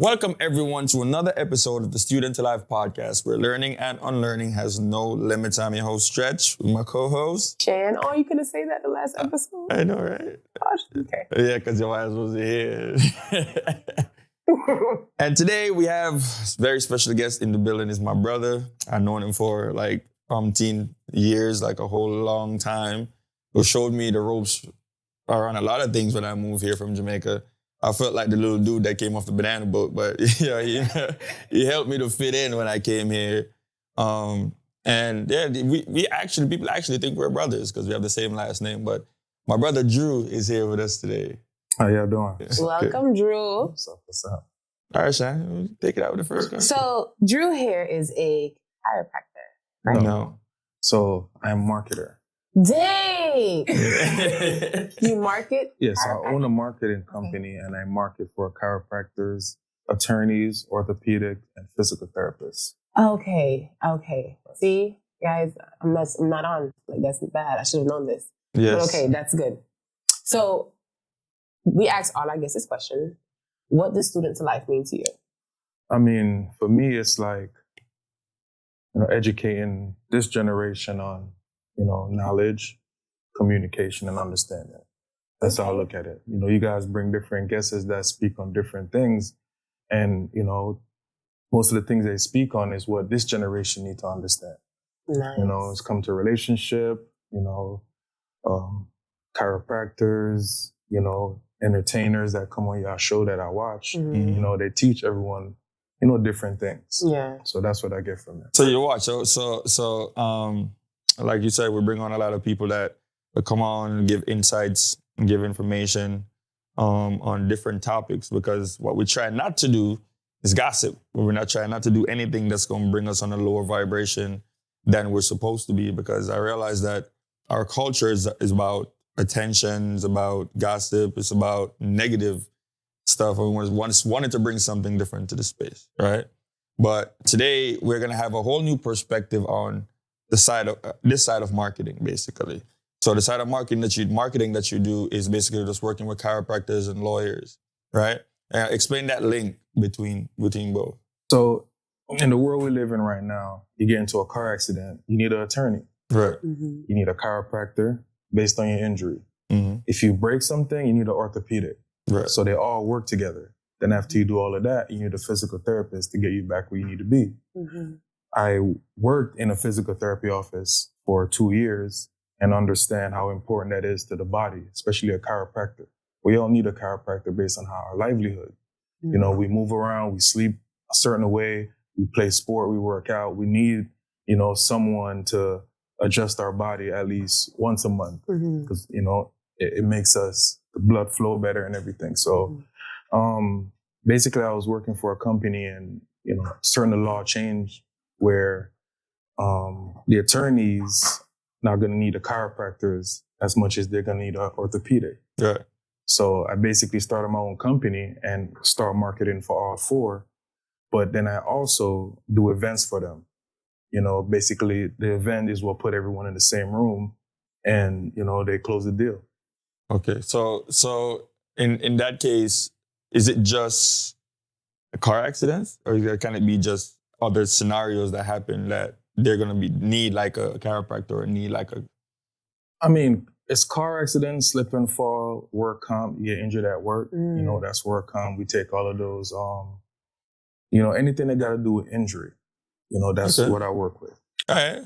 Welcome everyone to another episode of the Student to Life podcast, where learning and unlearning has no limits. I'm your host, Stretch, with my co-host. Chan. Oh, you couldn't say that the last episode? I know, right? Gosh, okay. Yeah, because your ass was here. And today we have a very special guest in the building. Is my brother. I've known him for like 15 years, like a whole long time. Who showed me the ropes around a lot of things when I moved here from Jamaica. I felt like the little dude that came off the banana boat, but he helped me to fit in when I came here. And yeah, people actually think we're brothers because we have the same last name. But my brother Drew is here with us today. How y'all doing? Welcome, Drew. What's up? All right, Sean, take it out with the first question. So, Drew here is a chiropractor, right? No. So I'm a marketer. Dang! You market? Yes, I own a marketing company and I market for chiropractors, attorneys, orthopedic, and physical therapists. Okay. See, guys, I'm not on. Like, that's bad. I should have known this. Yes. But okay, that's good. So, we ask all our guests this question. What does student to life mean to you? I mean, for me, it's like, educating this generation on, knowledge, communication, and understanding. That's how I look at it. You guys bring different guests that speak on different things. And, most of the things they speak on is what this generation need to understand. Nice. It's come to relationship, chiropractors, entertainers that come on your show that I watch. Mm-hmm. They teach everyone, different things. Yeah. So that's what I get from it. So you watch. So like you said, we bring on a lot of people that come on and give insights and give information on different topics, because what we try not to do is gossip. We're not trying not to do anything that's going to bring us on a lower vibration than we're supposed to be, because I realize that our culture is about attention, it's about gossip, it's about negative stuff. And we wanted to bring something different to the space, right? But today we're going to have a whole new perspective on this side of marketing, basically. So the side of marketing that you do is basically just working with chiropractors and lawyers, right? Explain that link between both. So in the world we live in right now, you get into a car accident, you need an attorney. Right. Mm-hmm. You need a chiropractor based on your injury. Mm-hmm. If you break something, you need an orthopedic. Right. So they all work together. Then after you do all of that, you need a physical therapist to get you back where you need to be. Mm-hmm. I worked in a physical therapy office for 2 years and understand how important that is to the body, especially a chiropractor. We all need a chiropractor based on how our livelihood. Mm-hmm. We move around, we sleep a certain way, we play sport, we work out. We need, someone to adjust our body at least once a month because, it makes the blood flow better and everything. So basically I was working for a company and, certain law changed where the attorneys not going to need a chiropractors as much as they're going to need an orthopedic. Right. So I basically started my own company and start marketing for all four. But then I also do events for them. Basically the event is what put everyone in the same room and, they close the deal. Okay. So in that case, is it just a car accidents, or can it be just other scenarios that happen that they're going to need like a chiropractor or need like a... I mean, it's car accidents, slip and fall, work comp, you get injured at work. That's work comp. We take all of those, anything that got to do with injury. That's Okay. what I work with. All right.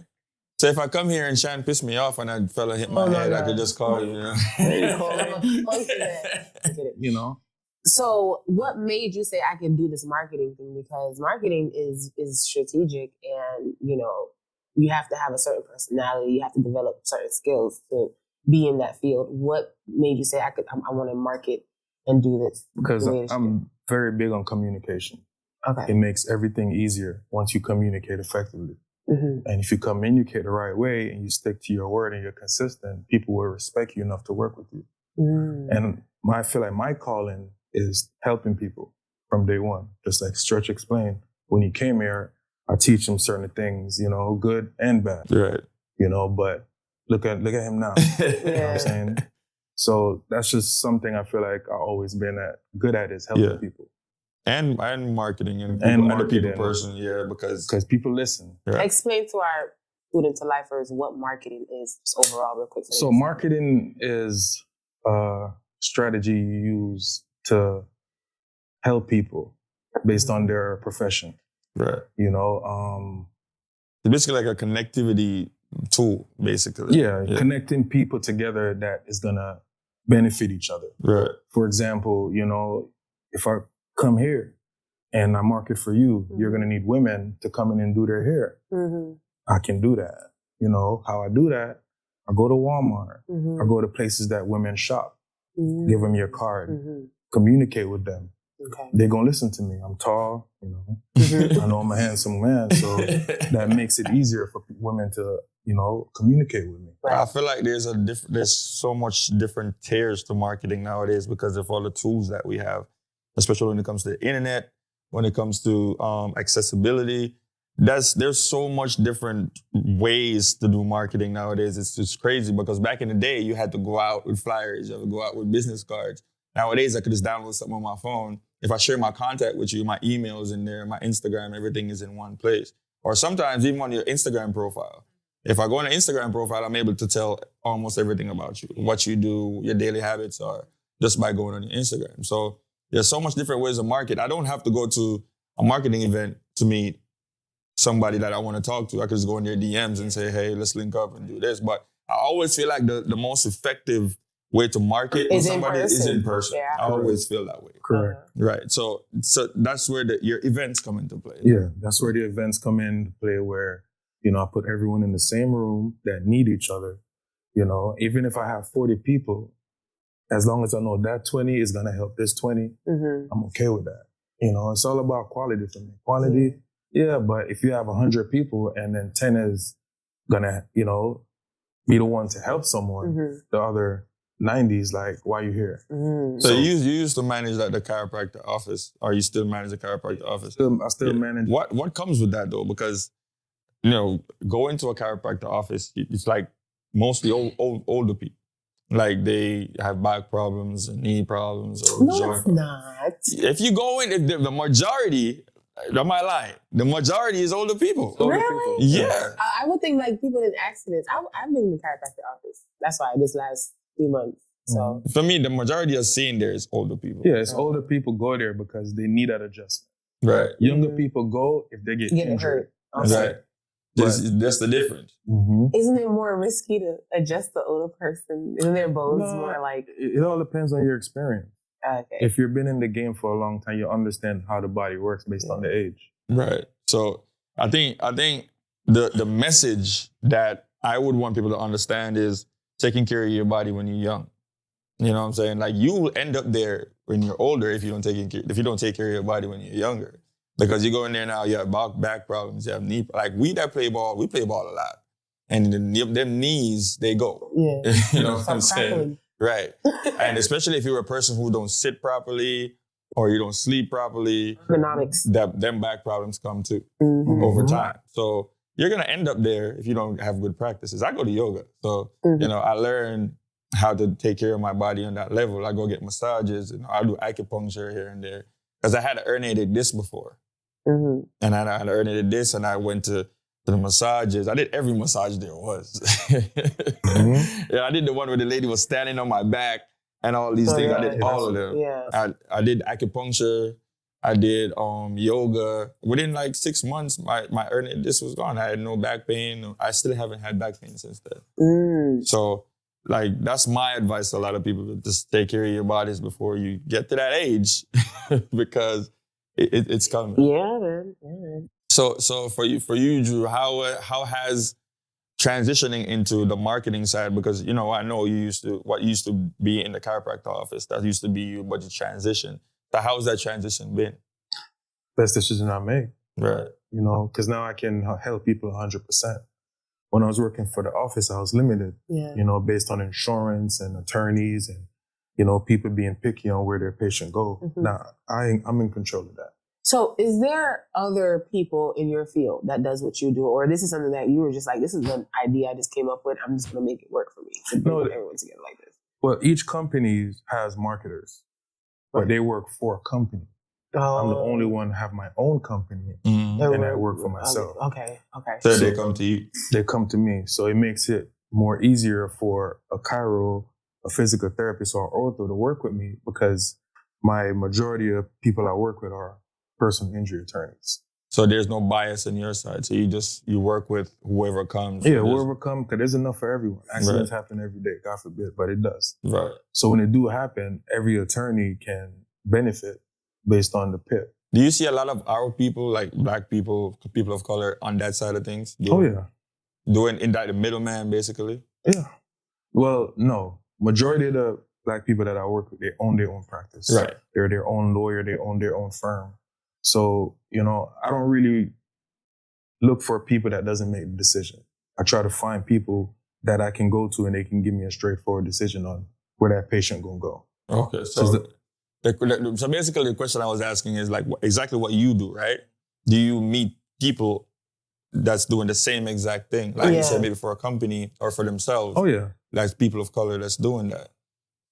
So if I come here and Sean pissed me off and that fella hit my head, I could just call you, You call him. I get it. So what made you say I can do this marketing thing? Because marketing is strategic and, you have to have a certain personality. You have to develop certain skills to be in that field. What made you say I want to market and do this? Because I'm very big on communication. Okay. It makes everything easier once you communicate effectively. Mm-hmm. And if you communicate the right way and you stick to your word and you're consistent, people will respect you enough to work with you. Mm-hmm. And I feel like my calling is helping people from day one. Just like Stretch explained, when he came here, I teach him certain things, good and bad. Right. But look at him now. You know what I'm saying? So that's just something I feel like I've always been good at is helping people. and marketing and, the people person, because people listen. Yeah. Explain to our student to lifers what marketing is, just overall, real quick. So marketing is a strategy you use to help people based on their profession. Right. You know, it's basically like a connectivity tool, basically. Yeah, connecting people together that is gonna benefit each other. Right. For example, you know, if I come here and I market for you, you're gonna need women to come in and do their hair. I can do that. You know, how I do that, I go to Walmart. I go to places that women shop. Give them your card. Communicate with them. Okay. They're going to listen to me. I'm tall, you know. I know I'm a handsome man, so that makes it easier for women to, you know, communicate with me. I feel like there's so much different tiers to marketing nowadays because of all the tools that we have, especially when it comes to the internet, when it comes to accessibility. There's so much different ways to do marketing nowadays. It's just crazy because back in the day, you had to go out with flyers, you had to go out with business cards. Nowadays, I could just download something on my phone. If I share my contact with you, my email is in there, my Instagram, everything is in one place. Or sometimes even on your Instagram profile. If I go on an Instagram profile, I'm able to tell almost everything about you, what you do, your daily habits are, just by going on your Instagram. So there's so much different ways to market. I don't have to go to a marketing event to meet somebody that I want to talk to. I could just go in their DMs and say, hey, let's link up and do this. But I always feel like the most effective way to market with somebody is in person. Yeah. I always feel that way. Correct. Right. So that's where your events come into play. Yeah, that's where the events come into play where, you know, I put everyone in the same room that need each other. You know, even if I have 40 people, as long as I know that 20 is going to help this 20, I'm okay with that. You know, it's all about quality for me. Quality, yeah, but if you have 100 people and then 10 is going to, you know, be the one to help someone, the other 90s, like, why are you here? So you used to manage like the chiropractor office, or you still manage the chiropractor office? I still manage. What comes with that though? Because, you know, going to a chiropractor office, it's like mostly older people. Like they have back problems and knee problems or joint. It's not. If you go in, the majority, am I lying? The majority is older people. Really? Yeah. I would think like people in accidents. I've been in the chiropractor office. That's why this last 3 months. So for me, the majority of seeing there is older people. Yeah, it's older people go there because they need that adjustment. Right. Younger people go if they get injured. hurt. Okay. Right. That's the difference. Isn't it more risky to adjust the older person? Isn't their bones more like? It all depends on your experience. Okay. If you've been in the game for a long time, you understand how the body works based on the age. Right. So I think the message that I would want people to understand is taking care of your body when you're young. You know what I'm saying? Like you will end up there when you're older if you don't take care of your body when you're younger. Because you go in there now, you have back problems, you have knee. Like we play ball a lot, and them knees they go. Yeah. You know what I'm saying? Right. And especially if you're a person who don't sit properly or you don't sleep properly, ergonomics. Them back problems come too over time. So you're gonna end up there if you don't have good practices. I go to yoga, so you know I learn how to take care of my body on that level. I go get massages, and I do acupuncture here and there because I had a herniated disc before. And I had a herniated disc, and I went to the massages. I did every massage there was. Yeah, I did the one where the lady was standing on my back and all these things. I did all of them. Yeah. I did acupuncture. I did yoga. Within like 6 months, my herniated disc was gone. I had no back pain. I still haven't had back pain since then. So, like, that's my advice to a lot of people. Just take care of your bodies before you get to that age because it's coming. Yeah, man. Yeah, man. So for you, Drew, how has transitioning into the marketing side, because you know I know what used to be in the chiropractor office, that used to be you, but you transitioned. So how's that transition been? Best decision I made. Right. You know, because now I can help people 100%. When I was working for the office, I was limited. Yeah. You know, based on insurance and attorneys and, you know, people being picky on where their patient go. Now I'm in control of that. So is there other people in your field that does what you do? Or this is something that you were just like, this is an idea I just came up with. I'm just going to make it work for me. To bring everyone together like this. Well, each company has marketers, but they work for a company. I'm the only one who have my own company, Mm-hmm. and I work for myself. Okay. So they come to you. They come to me. So it makes it more easier for a chiro, a physical therapist, or ortho to work with me because my majority of people I work with are personal injury attorneys. So there's no bias on your side. So you work with whoever comes. Yeah, whoever comes, because there's enough for everyone. Accidents happen every day, God forbid, but it does. Right. So when it do happen, every attorney can benefit based on the PIP. Do you see a lot of our people, like Black people, people of color, on that side of things? Doing in that the middleman, basically? Yeah. Well, no. Majority of the Black people that I work with, they own their own practice. Right. They're their own lawyer. They own their own firm. So, I don't really look for people that doesn't make the decision. I try to find people that I can go to and they can give me a straightforward decision on where that patient gonna go. Okay. So basically the question I was asking is like exactly what you do, right? Do you meet people that's doing the same exact thing? Like you said, maybe for a company or for themselves. Oh, yeah. Like people of color that's doing that.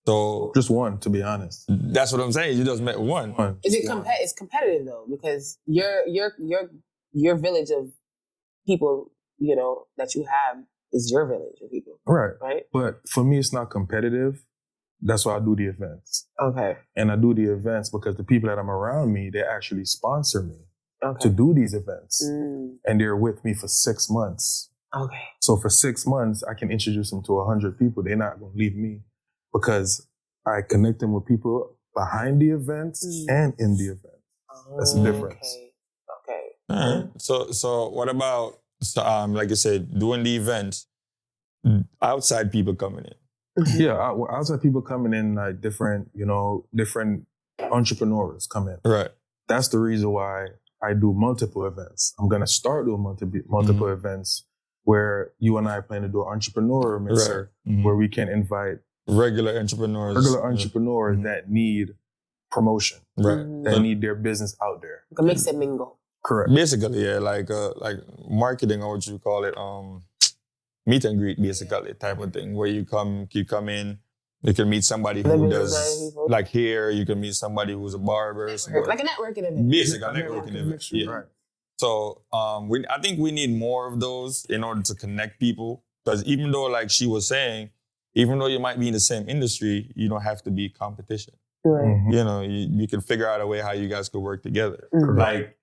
So just one, to be honest. That's what I'm saying. You just met one. Is it it's competitive though? Because your village of people, that you have is your village of people. Right. Right? But for me, it's not competitive. That's why I do the events. Okay. And I do the events because the people that I'm around me, they actually sponsor me to do these events. And they're with me for 6 months. Okay. So for 6 months, I can introduce them to 100 people. They're not going to leave me because I connect them with people behind the events and in the event. That's the difference. Okay. All right. So what about, like you said, doing the events, outside people coming in? Yeah, outside people coming in, like different entrepreneurs come in. Right. That's the reason why I do multiple events. I'm going to start doing multiple events where you and I plan to do an entrepreneur mixer where we can invite regular entrepreneurs that need promotion, that need their business out there. Like a mix and mingle. Correct. Basically, yeah, like marketing, or what you call it, meet and greet, basically, type of thing, where you come in, you can meet somebody who does, like here, you can meet somebody who's a barber. Like a networking event. Basically, a networking event. Yeah. Right. So I think we need more of those in order to connect people. Because even though, like she was saying, even though you might be in the same industry, you don't have to be competition. Right. You can figure out a way how you guys could work together. Like,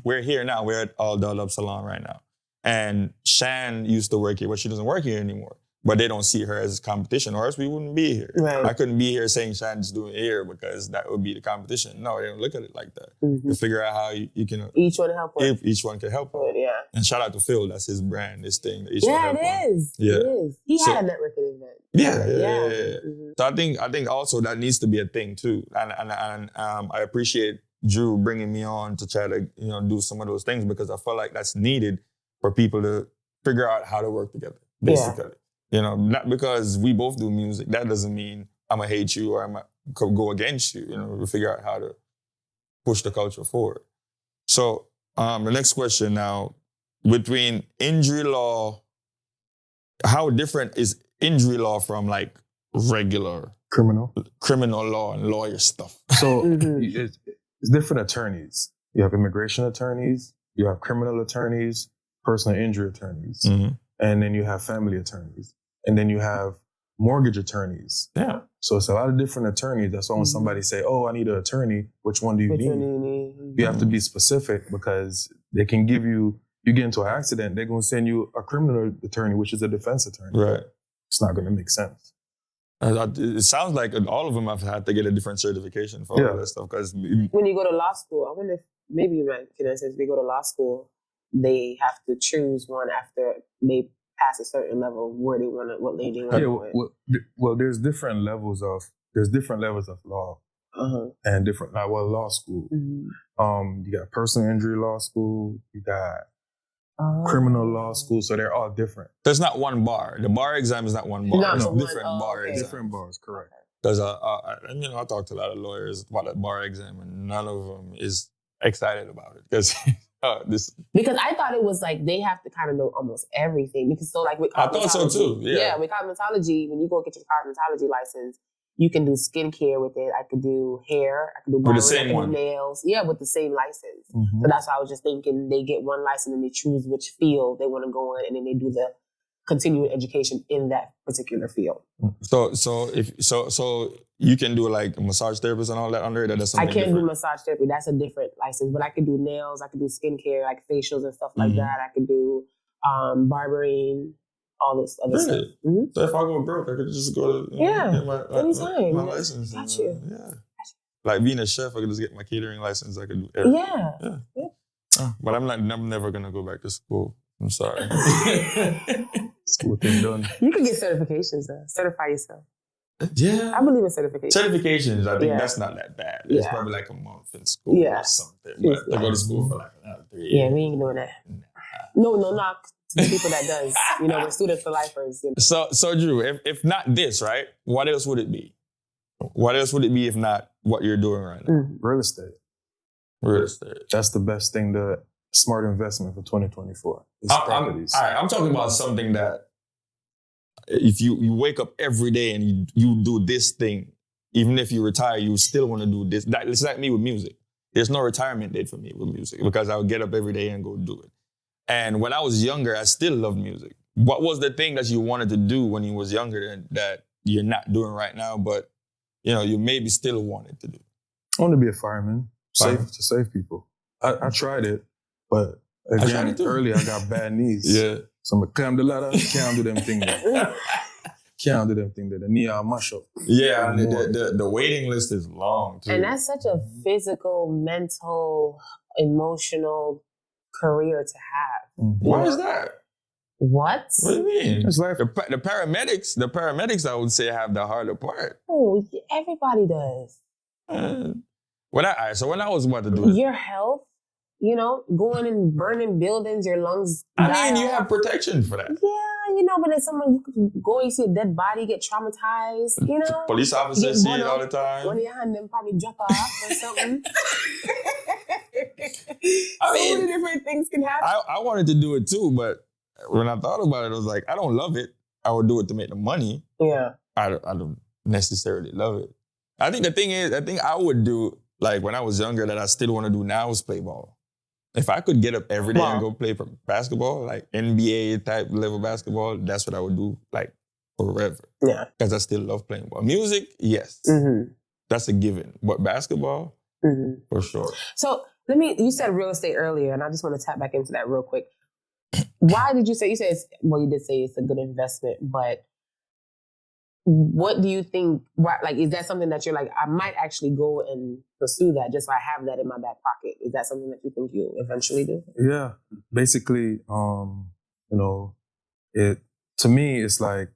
we're here now. We're at All Dolled Up Salon right now. And Shan used to work here, but she doesn't work here anymore. But they don't see her as competition, or else we wouldn't be here. Right. I couldn't be here saying Shan's doing here because that would be the competition. No, they don't look at it like that. You figure out how you can... Each one help her. Each one can help her. Yeah. And shout out to Phil, that's his brand, this thing. It is. Yeah. It is. He had a networking event. Yeah. So I think also that needs to be a thing too. And I appreciate Drew bringing me on to try to do some of those things, because I feel like that's needed for people to figure out how to work together, basically. Not because we both do music. That doesn't mean I'm going to hate you or I'm going to go against you. We figure out how to push the culture forward. So the next question now, between injury law, how different is injury law from like regular criminal law and lawyer stuff? So it's different attorneys. You have immigration attorneys, you have criminal attorneys, personal injury attorneys, and then you have family attorneys, and then you have mortgage attorneys. Yeah. So it's a lot of different attorneys. That's why when somebody say, "Oh, I need an attorney," which one do you need? You have to be specific, because they can give you get into an accident, they're going to send you a criminal attorney, which is a defense attorney. Right. It's not going to make sense. It sounds like all of them have had to get a different certification for all that stuff. Because when you go to law school, I wonder if maybe you might, since they go to law school, they have to choose one after they pass a certain level where they want to, what lane they want to go. Well, there's different levels of law and different law school. You got personal injury law school, you got criminal law school, so they're all different. There's not one bar. The bar exam is not one bar. It's different bar exams. Different bars, correct. Because I talked to a lot of lawyers about the bar exam, and none of them is excited about it because because I thought it was like they have to kind of know almost everything. Because with I thought so too. Yeah, with cosmetology, when you go get your cosmetology license, You can do skincare with it. I could do hair. I could do With the barbering, same I could one? do nails. Yeah, with the same license. Mhm. So that's why I was just thinking they get one license and they choose which field they want to go in, and then they do the continuing education in that particular field. So you can do like massage therapists and all that under it. Or that's I something can't different? do massage therapy. That's a different license. But I could do nails. I could do skincare, like facials and stuff like Mhm. that. I could do barbering, all this other stuff. Really? Mhm. So if I go broke, I could just go to Yeah, get my anytime. license. Got and, you. yeah. Like being a chef, I could just get my catering license. I could do everything. Yeah. But I'm never gonna go back to school. I'm sorry. School thing done. You can get certifications though. Certify yourself. Yeah. I believe in certifications. Certifications, I think Yeah. that's not that bad. It's Yeah. probably like a month in school Yeah. or something. But to go to school for like another 3 years. Yeah, we ain't doing that. No knock to the people that does. We're students for lifers. So Drew, if not this, right? What else would it be? What else would it be if not what you're doing right now? Real estate. Real estate. That's the best thing, the smart investment for 2024. Is properties. All right, I'm talking about something that if you wake up every day and you do this thing, even if you retire, you still want to do this. It's like me with music. There's no retirement date for me with music because I would get up every day and go do it. And when I was younger, I still loved music. What was the thing that you wanted to do when you was younger that you're not doing right now, but you maybe still wanted to do? I want to be a fireman, Fireman. to save people. I tried it, but again, early I got bad knees. Yeah. So I climb the ladder, can't do them thing there. Can't do them thing there. The knee I mash up. Yeah, the waiting list is long too. And that's such a physical, mental, emotional career to have. Mhm. Why is that? What? What do you mean? It's life. The paramedics, I would say, have the harder part. Oh, everybody does. When I was about to do it, Your health, going and burning buildings, your lungs. I die mean, you off. have protection for that. Yeah, but then someone you could go and see a dead body, get traumatized. Police Get officers see blown it all up. the time. One of your hand them probably drop off or something. I So mean, many different things can happen. I wanted to do it too, but when I thought about it, I was like, I don't love it. I would do it to make the money. Yeah. I don't necessarily love it. I think the thing is, I would do, like when I was younger, that I still want to do now is play ball. If I could get up every day and go play basketball, like NBA type level basketball, that's what I would do, like forever. Yeah. Because I still love playing ball. Music, yes, Mm-hmm. that's a given. But basketball, Mm-hmm. for sure. So you said real estate earlier, and I just want to tap back into that real quick. Why did you say, you did say it's a good investment, but what do you think, is that something that you're like, I might actually go and pursue that just so I have that in my back pocket? Is that something that you think you'll eventually do? Yeah. Basically, it to me, it's like,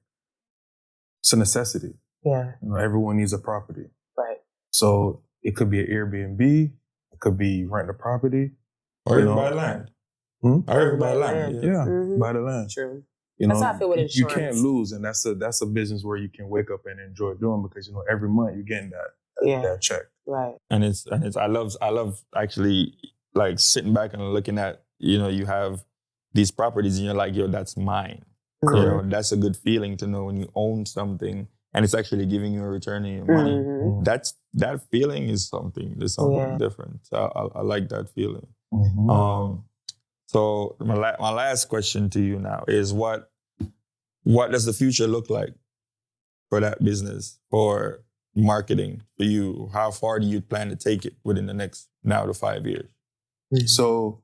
it's a necessity. Yeah. Everyone needs a property. Right. So it could be an Airbnb, it could be rent a property. Or even buy land. Hmm? Or even buy land. Yeah, Mhm. buy the land. True. You know, That's how I feel with you insurance. can't lose, and that's a business where you can wake up and enjoy doing because every month you're getting that check. Right. And it's I love actually like sitting back and looking at, you have these properties and you're like, yo, that's mine. Mm-hmm. That's a good feeling to know when you own something and it's actually giving you a return in your money. Mm-hmm. That feeling is something. There's something different. So I like that feeling. Mm-hmm. So my last question to you now is what does the future look like for that business, for marketing, for you? How far do you plan to take it within the next now to 5 years? So,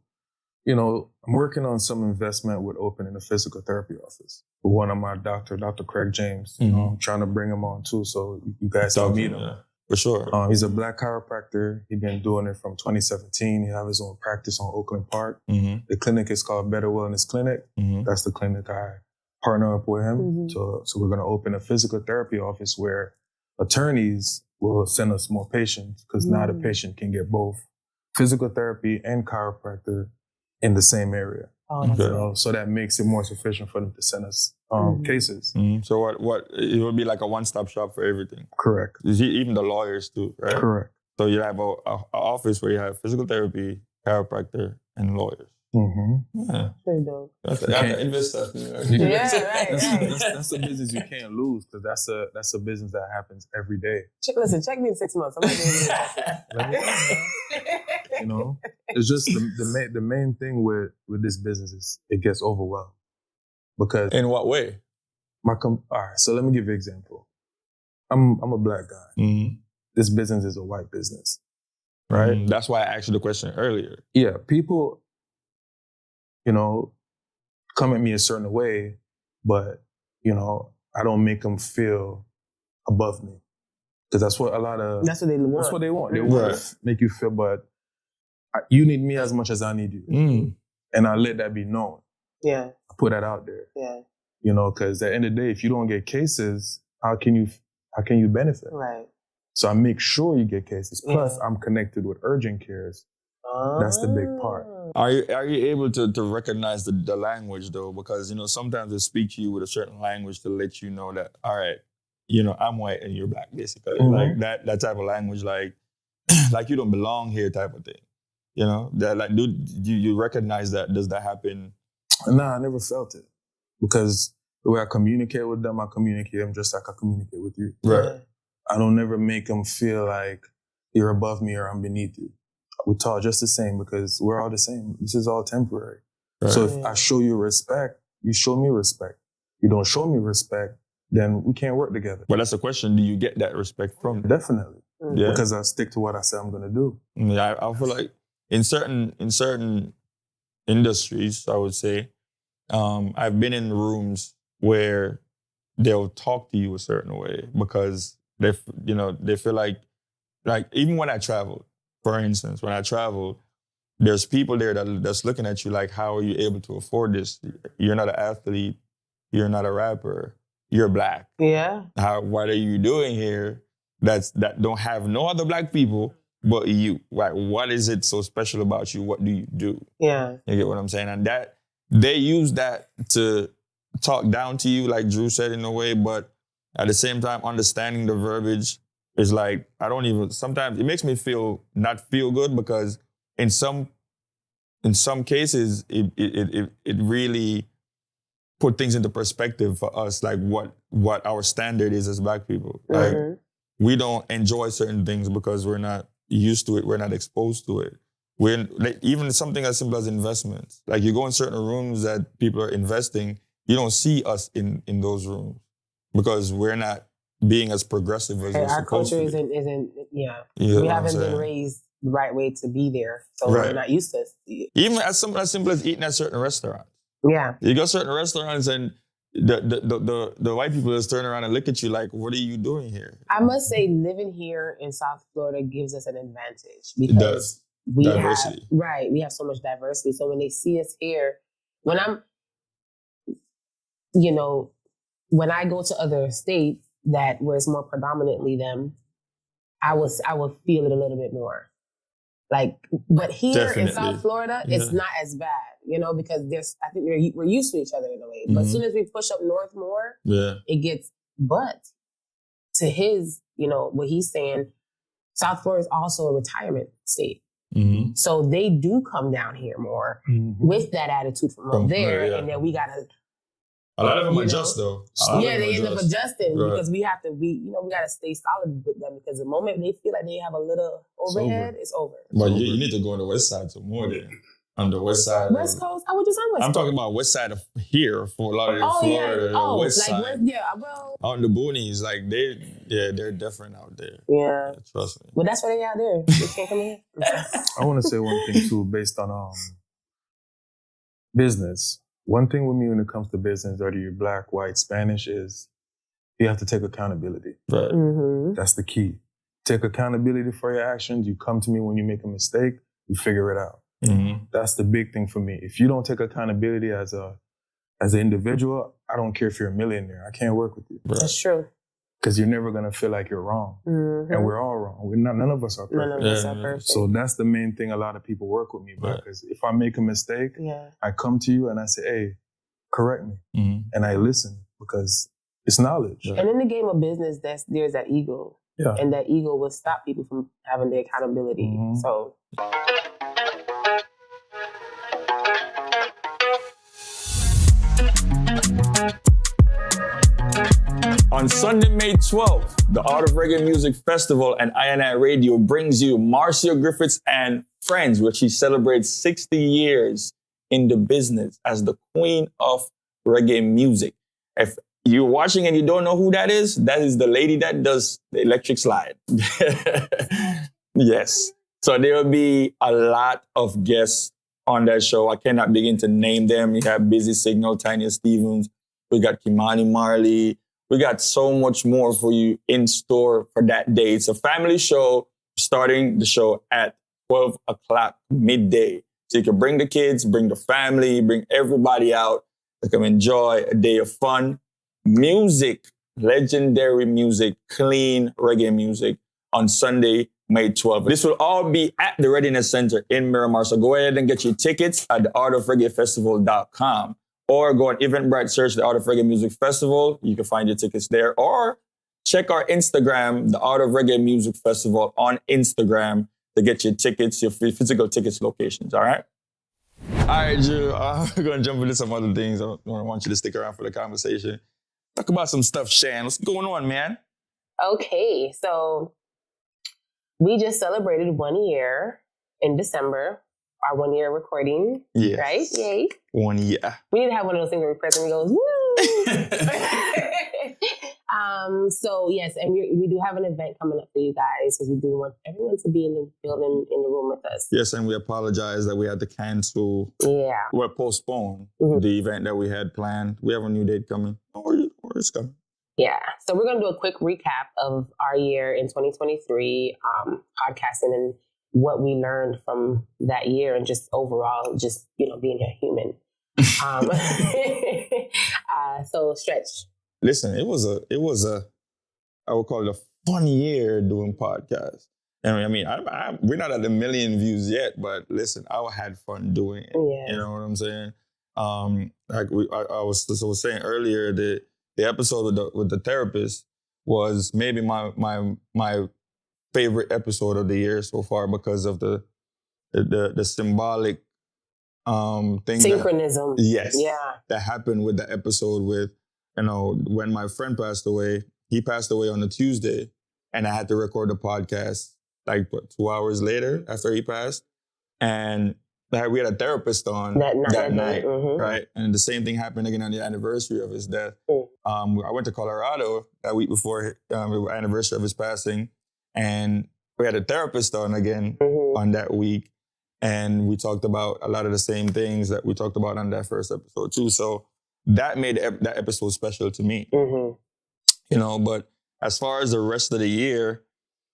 I'm working on some investment with opening a physical therapy office with one of my Dr. Craig James. I'm trying to bring him on too, so you guys can meet him. Yeah, for sure. He's a Black chiropractor. He's been doing it from 2017. He has his own practice on Oakland Park. Mm-hmm. The clinic is called Better Wellness Clinic. Mm-hmm. That's the clinic I partner up with him. Mm-hmm. So we're going to open a physical therapy office where attorneys will send us more patients because now the patient can get both physical therapy and chiropractor in the same area. Oh, that's Okay. So that makes it more sufficient for them to send us cases. Mm-hmm. So what it would be like a one-stop shop for everything. Correct. Even the lawyers too, right? Correct. So you have a office where you have physical therapy, chiropractor, and lawyers. Yeah. Pretty dope. That's an investor. That's a business you can't lose because that's a business that happens every day. Listen, check me in 6 months. I'm not doing it. You know, it's just the main thing with this business is it gets overwhelmed because In what way? all right. So let me give you an example. I'm a black guy. Mm-hmm. This business is a white business, right? Mm-hmm. That's why I asked you the question earlier. Yeah, people, you know, come at me a certain way, but you know, I don't make them feel above me because that's what That's what they want. That's what they want. They want to make you feel, but you need me as much as I need you, and I let that be known. Yeah, I put that out there. Yeah, you know, because at the end of the day, if you don't get cases, how can you benefit? Right. So I make sure you get cases. Plus, I'm connected with urgent cares. That's the big part. Are you able to recognize the language though? Because you know sometimes they speak to you with a certain language to let you know that all right, you know I'm white and you're black, basically like that type of language, like you don't belong here type of thing. You know that like do you recognize that? Does that happen? Nah, I never felt it because the way I communicate with them, I communicate them just like I communicate with you. Right. I don't never make them feel like you're above me or I'm beneath you. We talk just the same because we're all the same. This is all temporary. Right. So if I show you respect, you show me respect. You don't show me respect, then we can't work together. But that's the question. Do you get that respect from them? Definitely. Yeah. Because I stick to what I say I'm going to do. Yeah, I feel like in certain industries, I would say, I've been in rooms where they'll talk to you a certain way because they feel like even when I traveled, for instance, when I traveled, there's people there that's looking at you like, how are you able to afford this? You're not an athlete. You're not a rapper. You're black. Yeah. What are you doing here that don't have no other black people but you? Like, what is it so special about you? What do you do? Yeah. You get what I'm saying? And that they use that to talk down to you, like Drew said in a way, but at the same time, understanding the verbiage is like, sometimes it makes me not feel good because in some cases, it really put things into perspective for us, like what our standard is as black people. Like we don't enjoy certain things because we're not used to it, we're not exposed to it. We're like, even something as simple as investments. Like you go in certain rooms that people are investing, you don't see us in those rooms because we're not being as progressive as we're supposed to be. Our culture isn't we haven't been raised the right way to be there. So we're not used to it. Even as simple as eating at certain restaurants. Yeah. You go to certain restaurants and the white people just turn around and look at you like, what are you doing here? I must say living here in South Florida gives us an advantage because we have so much diversity. So when they see us here, when I go to other states where it's more predominantly them, I would feel it a little bit more. Like, but here in South Florida, it's not as bad, because I think we're used to each other in a way. But as soon as we push up north more, it gets, but to his, what he's saying, South Florida is also a retirement state. Mm-hmm. So they do come down here more with that attitude from up there. And then we got to, a lot of them adjust though. They end up adjusting because we have to we got to stay solid with them because the moment they feel like they have a little overhead, it's over. But you need to go on the west side some more then. On the west side. West Coast? I would just on West Coast. I'm talking about west side of here for a lot of Florida. West side. Out in the boonies, like they're different out there. Yeah. Trust me. But that's why they out there. They can't come here. I want to say one thing too, based on business. One thing with me when it comes to business, whether you're black, white, Spanish, is you have to take accountability. Right. Mm-hmm. That's the key. Take accountability for your actions. You come to me when you make a mistake, you figure it out. Mm-hmm. That's the big thing for me. If you don't take accountability as an individual, I don't care if you're a millionaire. I can't work with you. Right. That's true. Because you're never going to feel like you're wrong. Mm-hmm. And we're all wrong. None of us are perfect. None of us are perfect. So that's the main thing a lot of people work with me about. Because if I make a mistake, I come to you and I say, hey, correct me. Mm-hmm. And I listen because it's knowledge. Right. And in the game of business, there's that ego. Yeah. And that ego will stop people from having the accountability. Mm-hmm. So... On Sunday, May 12th, the Art of Reggae Music Festival and I&I Radio brings you Marcia Griffiths and Friends, where she celebrates 60 years in the business as the queen of reggae music. If you're watching and you don't know who that is the lady that does the electric slide. Yes. So there will be a lot of guests on that show. I cannot begin to name them. You have Busy Signal, Tanya Stevens. We got Kimani Marley. We got so much more for you in store for that day. It's a family show, starting the show at 12 o'clock midday. So you can bring the kids, bring the family, bring everybody out to come enjoy a day of fun. Music, legendary music, clean reggae music on Sunday, May 12th. This will all be at the Readiness Center in Miramar. So go ahead and get your tickets at theartofreggaefestival.com or go on Eventbrite, search the Art of Reggae Music Festival. You can find your tickets there, or check our Instagram, the Art of Reggae Music Festival on Instagram to get your tickets, your physical tickets locations. All right? All right, Drew, we're going to jump into some other things. I want you to stick around for the conversation. Talk about some stuff, Shan. What's going on, man? Okay, so we just celebrated 1 year in December, our 1 year recording, Yes. right? Yay. 1 year. We need to have one of those things where we press and we go, woo! So yes, and we do have an event coming up for you guys because we do want everyone to be in the building, in the room with us. Yes, and we apologize that we had to cancel, postpone the event that we had planned. We have a new date coming. Or it's coming. Yeah. So we're going to do a quick recap of our year in 2023, podcasting and what we learned from that year and just overall, just, being a human. So Stretch. Listen, it was a, I would call it a fun year doing podcasts. I mean, we're not at a million views yet, but listen, I had fun doing it. Yeah. You know what I'm saying? I was saying earlier that the episode with the therapist was maybe my favorite episode of the year so far because of the symbolic thing. Synchronism. That happened with the episode with, when my friend passed away. He passed away on a Tuesday, and I had to record the podcast 2 hours later after he passed. And we had a therapist on that night, right? And the same thing happened again on the anniversary of his death. I went to Colorado that week before the anniversary of his passing, and we had a therapist on again on that week, and we talked about a lot of the same things that we talked about on that first episode too. So that made that episode special to me, But as far as the rest of the year,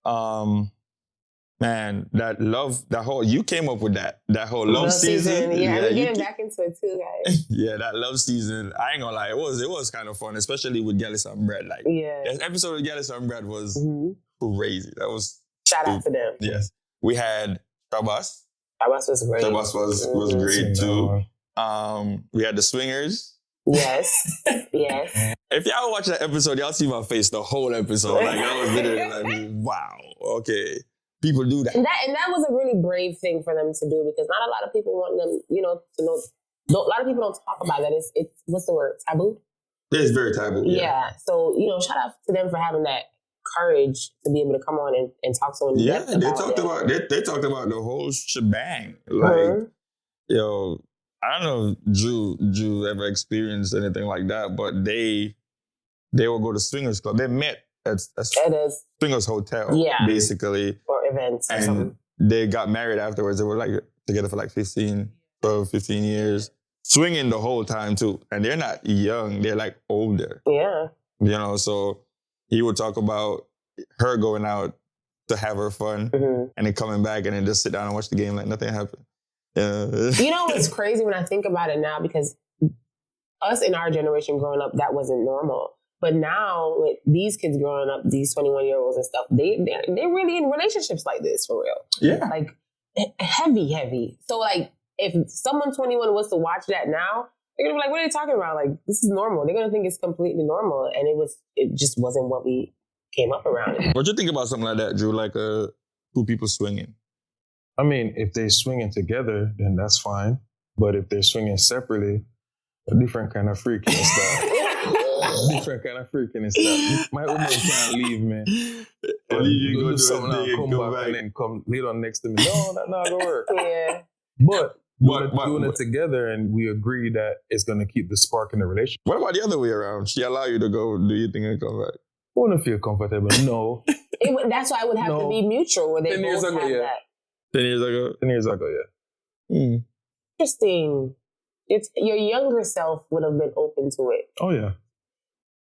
man, you came up with that whole love season. Yeah, we're getting back into it too, guys. Yeah, that love season. I ain't gonna lie, it was kind of fun, especially with Gallus and Bread. That episode with Gallus and Bread was crazy. That was shout out to them. Yes, we had Shabas. Shabas was great. Shabas was great too. We had the Swingers. Yes. If y'all watch that episode, y'all see my face the whole episode. I was literally wow, okay. People do that. And that was a really brave thing for them to do because not a lot of people want them, to know. A lot of people don't talk about that. It's what's the word? Taboo? It's very taboo. Yeah. So, shout out to them for having that courage to be able to come on and talk to them. Yeah, they talked about the whole shebang. I don't know if Drew ever experienced anything like that, but they will go to Swingers Club. They met at Swingers Hotel, basically. Or events or something. They got married afterwards. They were together for 15 years. Swinging the whole time too. And they're not young, they're older. Yeah. So he would talk about her going out to have her fun and then coming back and then just sit down and watch the game like nothing happened. It's crazy when I think about it now because us in our generation growing up, that wasn't normal. But now with these kids growing up, these 21-year-olds and stuff, they're really in relationships like this for real. Yeah. Heavy. So if someone 21 was to watch that now, they're gonna be like, what are they talking about? This is normal. They're gonna think it's completely normal. And it just wasn't what we came up around. What do you think about something like that, Drew? Two people swinging? I mean, if they're swinging together, then that's fine. But if they're swinging separately, a different kind of freaky stuff. Different kind of freaking is that. My woman can't leave me. And you go do do something something and and come back and then come lay down next to me. No, that's not gonna work. Yeah. But But- doing it together, and we agree that it's gonna keep the spark in the relationship. What about the other way around? She allow you to go do your thing and come back. I wouldn't feel comfortable. No. That's why it would have to No. be mutual, where they 10 years both ago, have yeah. that. 10 years ago. 10 years ago, yeah. Interesting. It's your younger self would have been open to it, Oh yeah.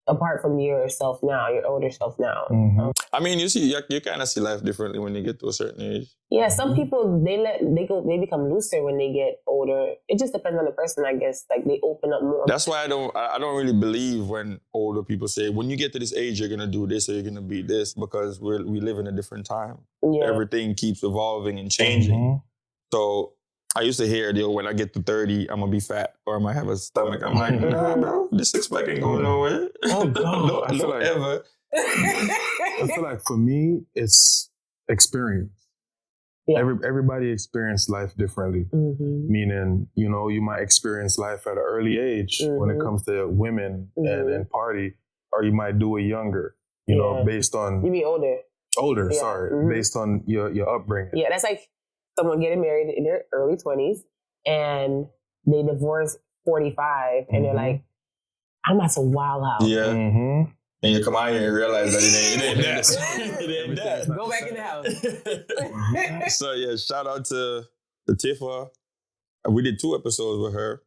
apart from yourself now, your older self now. Mhm. I mean, you kind of see life differently when you get to a certain age. Yeah, some people they become looser when they get older. It just depends on the person, I guess. Like they open up more. That's why I don't really believe when older people say, when you get to this age, you're gonna do this or you're gonna be this, because we live in a different time. Yeah. Everything keeps evolving and changing. Mhm. So I used to hear, when I get to 30, I'm gonna be fat or I might have a stomach. I'm like, nah, bro, this six pack ain't going nowhere. Oh, God. I feel don't like- ever. I feel like for me, it's experience. Yeah. Everybody experience life differently. Mhm. Meaning, you might experience life at an early age when it Mhm. comes to women Mhm. and party, or you might do it younger, Yeah. based on You mean older? older, Yeah. sorry, Mhm. based on your upbringing. Yeah, that's like someone getting married in their early 20s and they divorce 45 and they're Mhm. like, I'm about to wild out. Yeah. Mm-hmm. And you come out here and realize that it ain't that. It ain't that. Go back in the house. So yeah, shout out to Tifa. We did 2 episodes with her.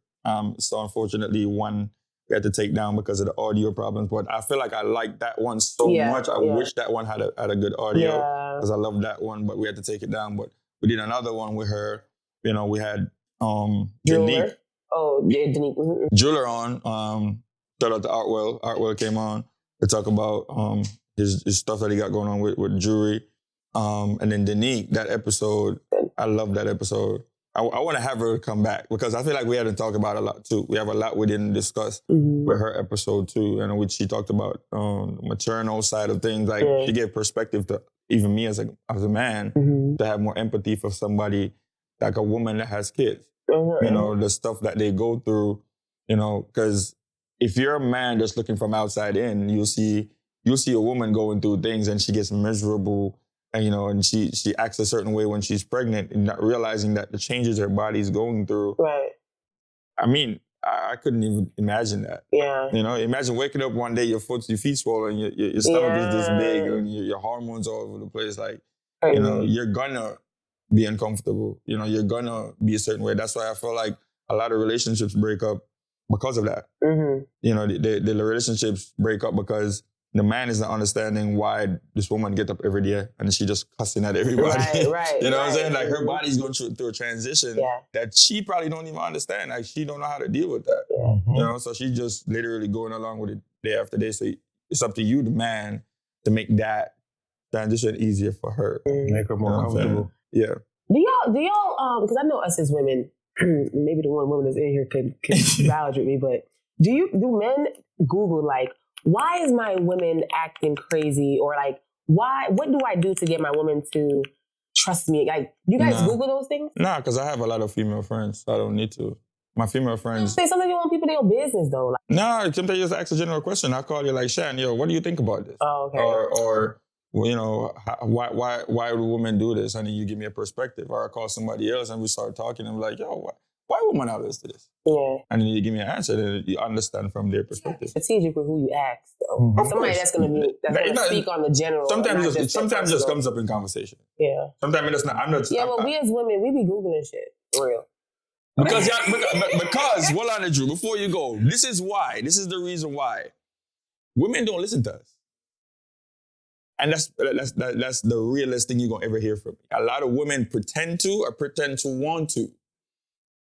So unfortunately, one we had to take down because of the audio problems. But I feel like I liked that one so Yeah, much. I yeah. wish that one had a good audio Yeah. because I love that one. But we had to take it down. But we did another one with her. We had Jeweler. Danique Oh, yeah, Danique. Mhm. Jeweler on. Shout out to Artwell. Artwell came on to talk about his stuff that he got going on with jewelry. And then Danique, that episode, I love that episode. I want to have her come back because I feel like we hadn't talked about a lot too. We have a lot we didn't discuss Mhm. with her episode too, and which she talked about the maternal side of things. Like Yeah. she gave perspective to even me as a man Mhm. to have more empathy for somebody like a woman that has kids. Mhm. The stuff that they go through, because if you're a man just looking from outside in, you'll see a woman going through things and she gets miserable and she acts a certain way when she's pregnant and not realizing that the changes her body's going through. Right. I mean, I couldn't even imagine that. Yeah. Imagine waking up one day, your feet swollen, your stomach is this big, and your hormones all over the place. Like, Crazy. you're gonna be uncomfortable. You're gonna be a certain way. That's why I feel like a lot of relationships break up because of that. Mhm. The relationships break up because the man is not understanding why this woman get up every day and she just cussing at everybody. Right. You know what I'm saying? right. Like her body's going through a transition Yeah. that she probably don't even understand. Like she don't know how to deal with that. Yeah. So she's just literally going along with it day after day. So it's up to you, the man, to make that transition easier for her. Make her more You know what I'm saying? comfortable. Yeah. Do y'all because I know us as women, maybe the one woman that's in here could vouch with me, but do men Google like, why is my woman acting crazy, or like what do I do to get my woman to trust me? Like, you guys Nah. Google those things? Nah, because I have a lot of female friends. So I don't need to. My female friends. Say sometimes you want people to know business though. Like, Nah, sometimes you just ask a general question. I'll call you like, Shan, what do you think about this? oh, okay. Or why do women do this? And then you give me a perspective. Or I call somebody else and we start talking and I'm like, why women are this to this? Yeah. And then you give me an answer and you understand from their perspective. Strategic with who you ask though. Mhm. Of Somebody course. that's gonna speak on the general. Sometimes it just personal. comes up in conversation. Yeah. Sometimes it does not. Yeah, but we as women, we be Googling shit. For real. Because hold on, Drew, before you go, this is the reason why women don't listen to us. And that's the realest thing you're gonna ever hear from me. A lot of women pretend to want to.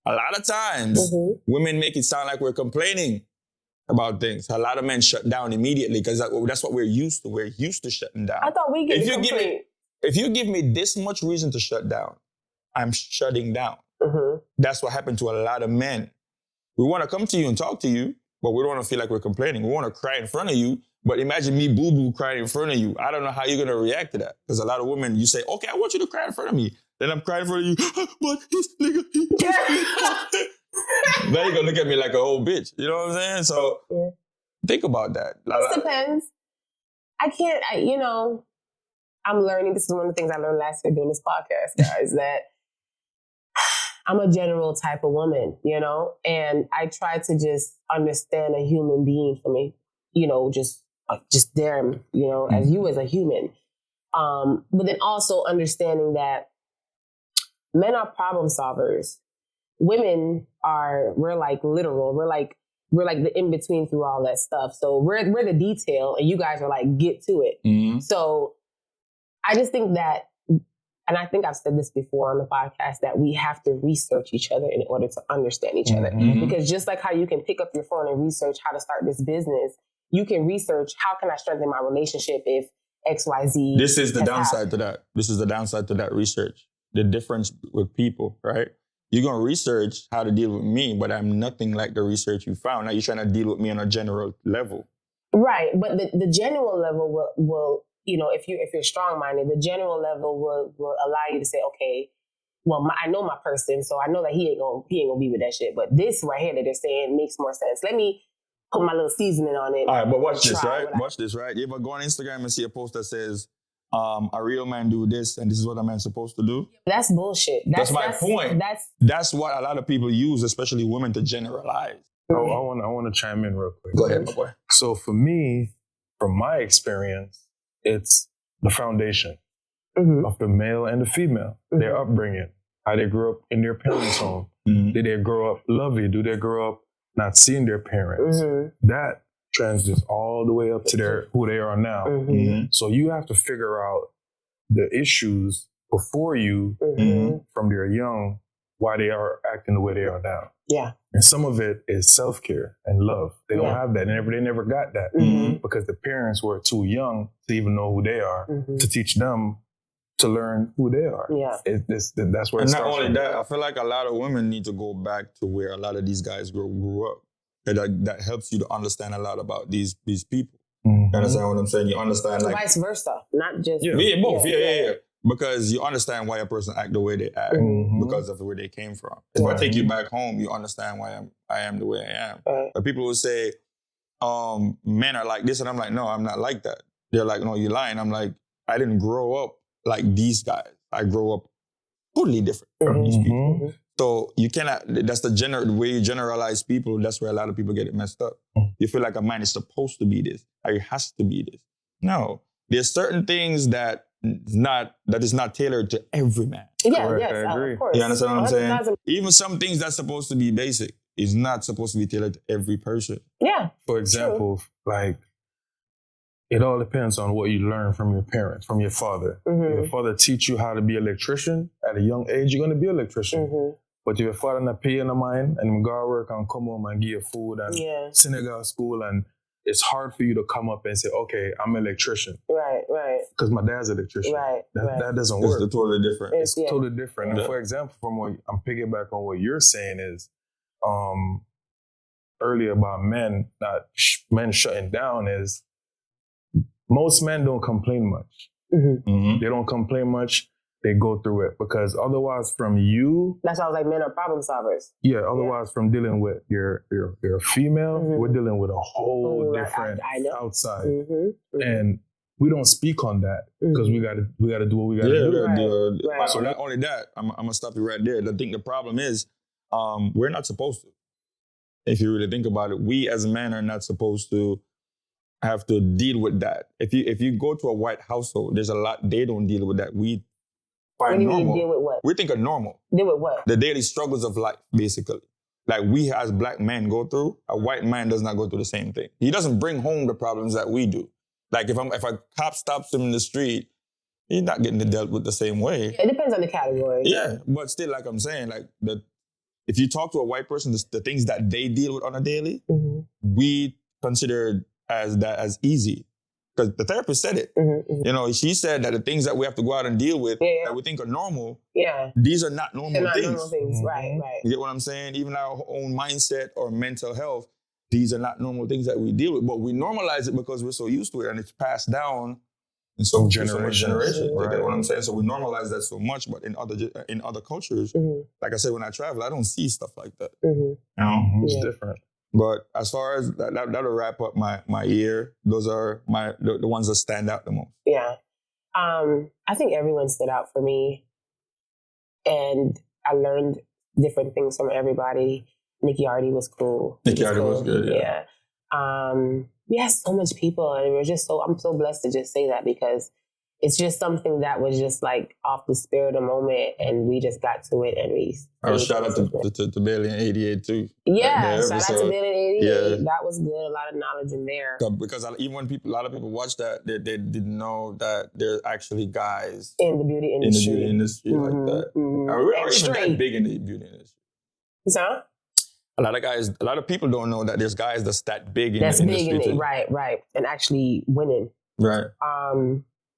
A lot of times, women make it sound like we're complaining about things. A lot of men shut down immediately because that's what we're used to. We're used to shutting down. I thought we get If you give me this much reason to shut down, I'm shutting down. That's what happened to a lot of men. We want to come to you and talk to you, but we don't want to feel like we're complaining. We want to cry in front of you, but imagine me boo-boo crying in front of you. I don't know how you're going to react to that. Because a lot of women, you say, okay, I want you to cry in front of me. Then I'm crying in front of you, but this nigga, now you're going to look at me like a old bitch. You know what I'm saying? So think about that. It depends. I'm learning. This is one of the things I learned last year doing this podcast, guys, that I'm a general type of woman, and I try to just understand a human being for me, just them, as you as a human. But then also understanding that men are problem solvers. Women we're like literal. We're like the in-between through all that stuff. So we're the detail and you guys are like, get to it. Mm-hmm. So I just think that, and I think I've said this before on the podcast, that we have to research each other in order to understand each other. Mm-hmm. Because just like how you can pick up your phone and research how to start this business, you can research how can I strengthen my relationship if XYZ. This is the downside to that. This is the downside to that research. The difference with people, right? You're going to research how to deal with me, but I'm nothing like the research you found. Now you're trying to deal with me on a general level. Right. But the general level will if you're strong-minded, the general level will allow you to say, okay, well, I know my person, so I know that he ain't gonna be with that shit. But this right here that they're saying makes more sense. Let me put my little seasoning on it. All right, but watch this, right? Watch this, right? You ever go on Instagram and see a post that says, a real man do this, and this is what a man's supposed to do? That's bullshit. That's my point. That's what a lot of people use, especially women, to generalize. I want to chime in real quick. Go ahead, my boy. So for me, from my experience, it's the foundation of the male and the female, their upbringing, how they grew up in their parents' home. Did they grow up lovey? Do they grow up not seeing their parents? That translates all the way up to who they are now. So you have to figure out the issues before you, from their young, why they are acting the way they are now. Yeah. And some of it is self-care and love. They don't have that. They never got that because the parents were too young to even know who they are, to teach them to learn who they are. Yeah. That's where it starts. And not only that, I feel like a lot of women need to go back to where a lot of these guys grew up. That helps you to understand a lot about these people. You understand what I'm saying? You understand like vice versa, not just both. Yeah. Because you understand why a person act the way they act because of where they came from. If I take you back home, you understand why I am the way I am. But people will say, men are like this, and I'm like, no, I'm not like that. They're like, no, you're lying. I'm like, I didn't grow up like these guys. I grew up totally different from these people. So you cannot, that's the way you generalize people, that's where a lot of people get it messed up. You feel like a man is supposed to be this, or it has to be this. No, there's certain things that is not tailored to every man. Yeah, Correct, yes, I agree. Of course. You understand what I'm saying? 100,000. Even some things that's supposed to be basic is not supposed to be tailored to every person. Yeah. For example, like, it all depends on what you learn from your parents, from your father. If your father teach you how to be an electrician at a young age, you're going to be an electrician. But if your father not pay no mind and go work and come home and give you food and Senegal school, and it's hard for you to come up and say, okay, I'm an electrician. Right. Because my dad's an electrician. That doesn't work. It's totally different. It's totally different. And for example, from what I'm piggyback on what you're saying is, earlier about men shutting down is, most men don't complain much. They don't complain much. They go through it because otherwise from you... That's why I was like, men are problem solvers. Yeah, otherwise from dealing with your female, we're dealing with a whole different outside. And we don't speak on that because we gotta do what we gotta do. Right. So not only that, I'm gonna stop you right there. I think the problem is we're not supposed to. If you really think about it, we as men are not supposed to have to deal with that. If you go to a white household, there's a lot they don't deal with that. We find normal. Deal with what? We think of normal. Deal with what? The daily struggles of life, basically. Like we as black men go through, a white man does not go through the same thing. He doesn't bring home the problems that we do. Like if a cop stops him in the street, he's not getting dealt with the same way. Yeah, it depends on the category. Yeah, but still, like I'm saying, like if you talk to a white person, the things that they deal with on a daily, we consider as easy. Because the therapist said it. You know, she said that the things that we have to go out and deal with that we think are normal, these are not normal things. They're not normal things, right. You get what I'm saying? Even our own mindset or mental health, these are not normal things that we deal with. But we normalize it because we're so used to it and it's passed down in so generation. You get what I'm saying? So we normalize that so much, but in other cultures, like I said, when I travel, I don't see stuff like that. You know? It's different. But as far as that'll wrap up my year. Those are the ones that stand out the most. Yeah. I think everyone stood out for me, and I learned different things from everybody. Nikki Artie was cool. Nikki Artie was good, yeah. We had so much people, and I'm so blessed to just say that, because it's just something that was just like off the spirit of the moment, and we just got to it, and we. Shout out to Bailey in '88 too. Yeah, shout out to Bailey in '88. Yeah. That was good. A lot of knowledge in there. Because even when a lot of people watch that, they didn't know that there's actually guys in the beauty industry, like that. We're even that big in the beauty industry. So? A lot of people don't know that there's guys that's that big in the industry. Right, and actually winning. Right.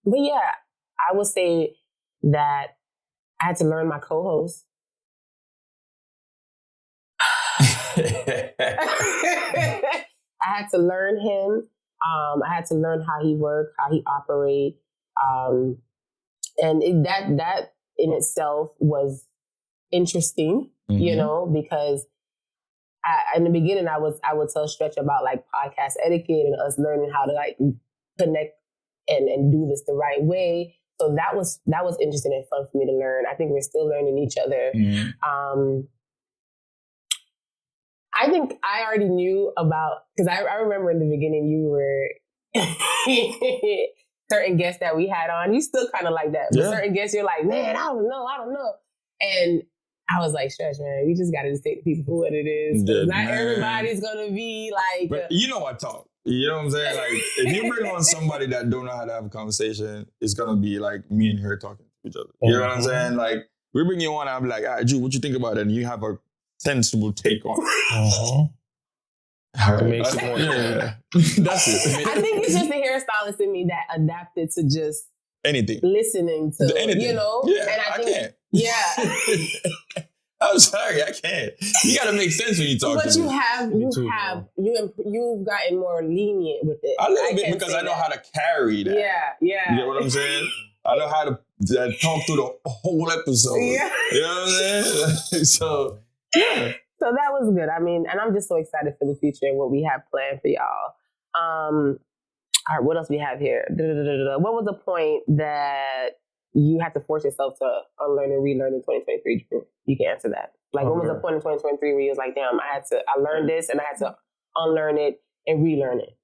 But yeah, I would say that I had to learn my co-host. I had to learn him. I had to learn how he worked, how he operates, and that in itself was interesting, you know, because in the beginning I would tell Stretch about like podcast etiquette and us learning how to like connect and do this the right way. So that was interesting and fun for me to learn. I think we're still learning each other. I think I already knew about, because I remember in the beginning you were certain guests that we had on. You still kind of like that. But certain guests you're like, man, I don't know. And I was like, Stretch, man, we just got to just take people for what it is. Not everybody's going to be like... But you know I talk. You know what I'm saying? Like, if you bring on somebody that don't know how to have a conversation, it's going to be like me and her talking to each other. You know what I'm saying? Like, we bring you on and I'm like, all right, Drew, what you think about it? And you have a sensible take on it. It makes it more... Yeah. That's it. I think it's just the hairstylist in me that adapted to just... anything. Listening to, anything. You know? Yeah, and I can't. Yeah. I'm sorry, I can't. You got to make sense when you talk to me. You've gotten more lenient with it. A little bit, because I know how to carry that. Yeah. You get what I'm saying? I know how to talk through the whole episode. Yeah. You know what I'm saying? So, yeah. So that was good. I mean, and I'm just so excited for the future and what we have planned for y'all. All right, what else we have here? What was the point that you had to force yourself to unlearn and relearn in 2023, Drew? You can answer that. Like, what was the point in 2023 where you was like, damn, I learned this and I had to unlearn it and relearn it?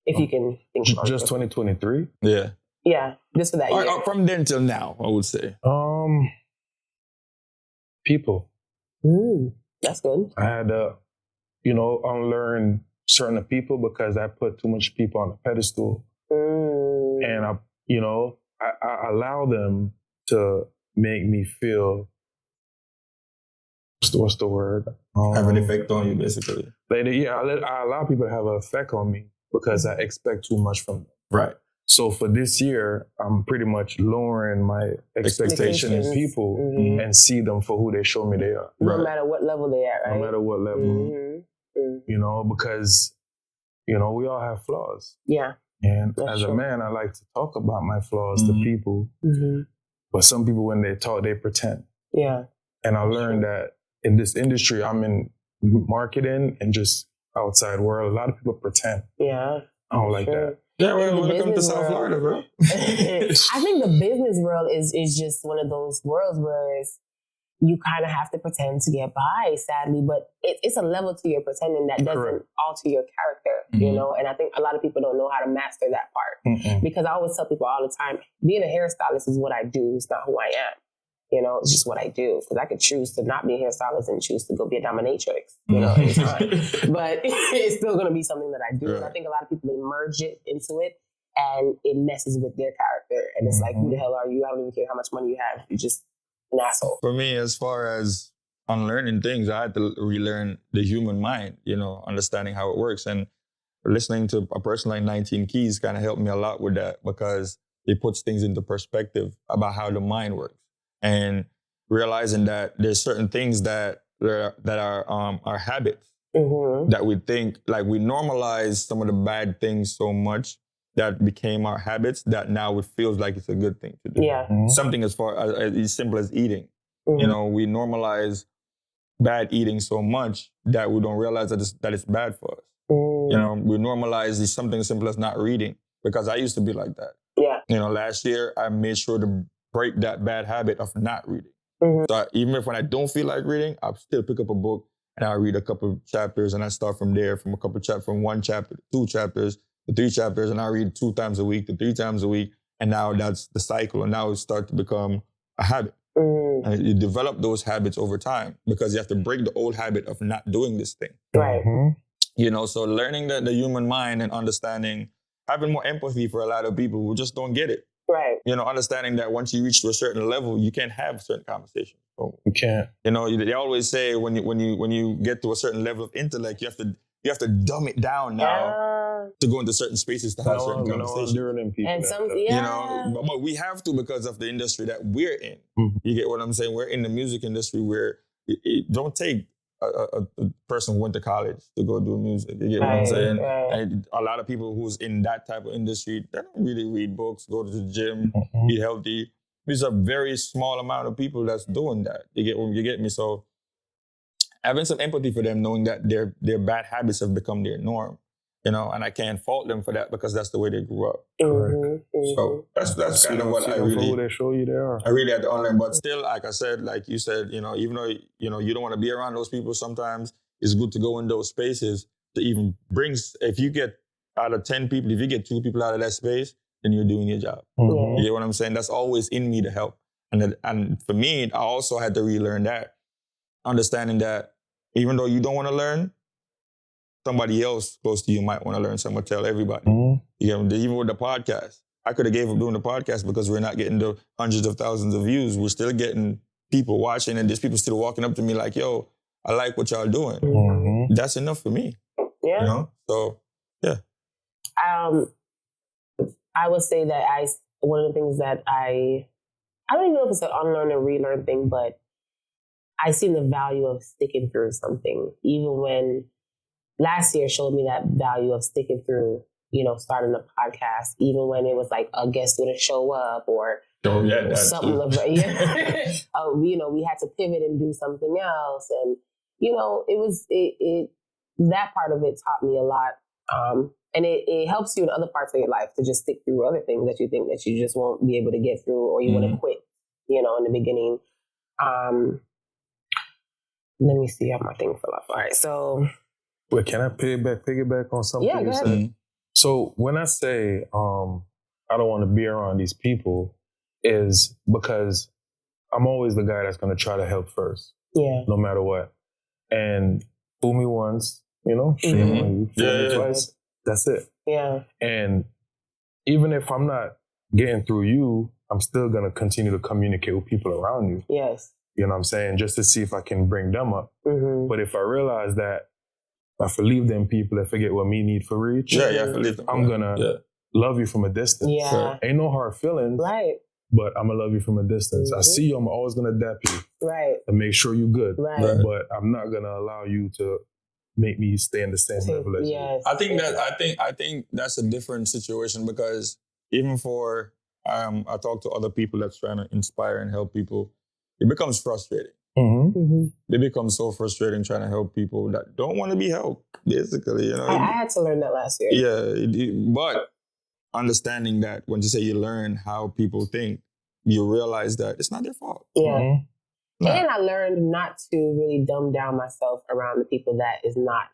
If you can think about it. Just 2023? Yeah. Yeah, just for that year. From then till now, I would say. People. That's good. I had to, unlearn certain people because I put too much people on a pedestal. And I allow them to make me feel, what's the word? Have an effect on you, basically. I allow people to have an effect on me because I expect too much from them. Right. So for this year, I'm pretty much lowering my expectation in people and see them for who they show me they are. No matter what level they are, right? No matter what level. Because, we all have flaws. Yeah. And as a man, I like to talk about my flaws to people. But some people, when they talk, they pretend. Yeah. And I learned that in this industry, I'm in marketing and just outside world, a lot of people pretend. Yeah. I don't like that. Yeah, welcome to South Florida, bro. I think the business world is just one of those worlds where you kind of have to pretend to get by, sadly, but it's a level to your pretending that doesn't alter your character, and I think a lot of people don't know how to master that part. Because I always tell people all the time, being a hairstylist is what I do, it's not who I am. It's just what I do. Because I could choose to not be a hairstylist and choose to go be a dominatrix, anytime. But it's still going to be something that I do. And I think a lot of people merge it into it and it messes with their character. And it's like, who the hell are you? I don't even care how much money you have. You're just an asshole. For me, as far as unlearning things, I had to relearn the human mind, understanding how it works. And listening to a person like 19 Keys kind of helped me a lot with that because it puts things into perspective about how the mind works. And realizing that there's certain things that are habits that we think, like we normalize some of the bad things so much that became our habits that now it feels like it's a good thing to do. Yeah. Something as simple as eating. We normalize bad eating so much that we don't realize that it's bad for us. You know, we normalize something as simple as not reading, because I used to be like that. Yeah. You know, last year I made sure to break that bad habit of not reading. So even if when I don't feel like reading, I'll still pick up a book and I'll read a couple of chapters, and I start from there, from one chapter to 2 chapters to 3 chapters, and I read 2 times a week to 3 times a week. And now that's the cycle, and now it starts to become a habit. And you develop those habits over time, because you have to break the old habit of not doing this thing. Right. You know, so learning the human mind and understanding, having more empathy for a lot of people who just don't get it. Right. You know, understanding that once you reach to a certain level, you can't have certain conversations. So, You can't. you know, they always say when you get to a certain level of intellect, you have to dumb it down now to go into certain spaces to have certain conversations. And some, You know, but we have to, because of the industry that we're in. You get what I'm saying? We're in the music industry where it don't take a person who went to college to go do music. You get what I'm saying? And a lot of people who's in that type of industry, they don't really read books, go to the gym, eat healthy. There's a very small amount of people that's doing that. You get me? So having some empathy for them, knowing that their bad habits have become their norm. You know, and I can't fault them for that, because that's the way they grew up. So that's kind of what I really. Who they show you they are. I really had to unlearn, but still, like I said, like you said, you know, even though you know you don't want to be around those people, sometimes it's good to go in those spaces to even bring. If you get out of 10 people, if you get 2 people out of that space, then you're doing your job. You get what I'm saying? That's always in me to help, and for me, I also had to relearn that, understanding that even though you don't want to learn, somebody else close to you might want to learn. Someone tell everybody. You know, even with the podcast, I could have gave up doing the podcast because we're not getting the hundreds of thousands of views. We're still getting people watching, and there's people still walking up to me like, "Yo, I like what y'all doing." That's enough for me. Yeah. You know. So yeah. I would say that one of the things that I don't even know if it's an unlearn or relearn thing, but I seen the value of sticking through something, even when last year showed me that value of sticking through, you know, starting a podcast, even when it was like a guest wouldn't show up or something like that. You know, we had to pivot and do something else. And, you know, that part of it taught me a lot. And it helps you in other parts of your life to just stick through other things that you think that you just won't be able to get through, or you want to quit, you know, in the beginning. Let me see how my thing fell off. All right, so. Wait, can I piggyback on something you said? So when I say I don't want to be around these people, is because I'm always the guy that's going to try to help first. Yeah. No matter what. And fool me once, you know, shame on you. Fool me twice, that's it. Yeah. And even if I'm not getting through you, I'm still going to continue to communicate with people around you. Yes. You know what I'm saying? Just to see if I can bring them up. But if I realize that I leave them people that forget what me need for reach, I'm going to love you from a distance. Yeah. Ain't no hard feelings. Right. But I'm going to love you from a distance. I see you, I'm always going to dap you. Right. And make sure you're good. Right. But I'm not going to allow you to make me stay in the same level as you. I think that's a different situation, because even for, I talk to other people that's trying to inspire and help people, it becomes frustrating. It becomes so frustrating trying to help people that don't want to be helped, basically. You know, I had to learn that last year. Yeah, but understanding that when you say you learn how people think, you realize that it's not their fault. Yeah. And I learned not to really dumb down myself around the people that is not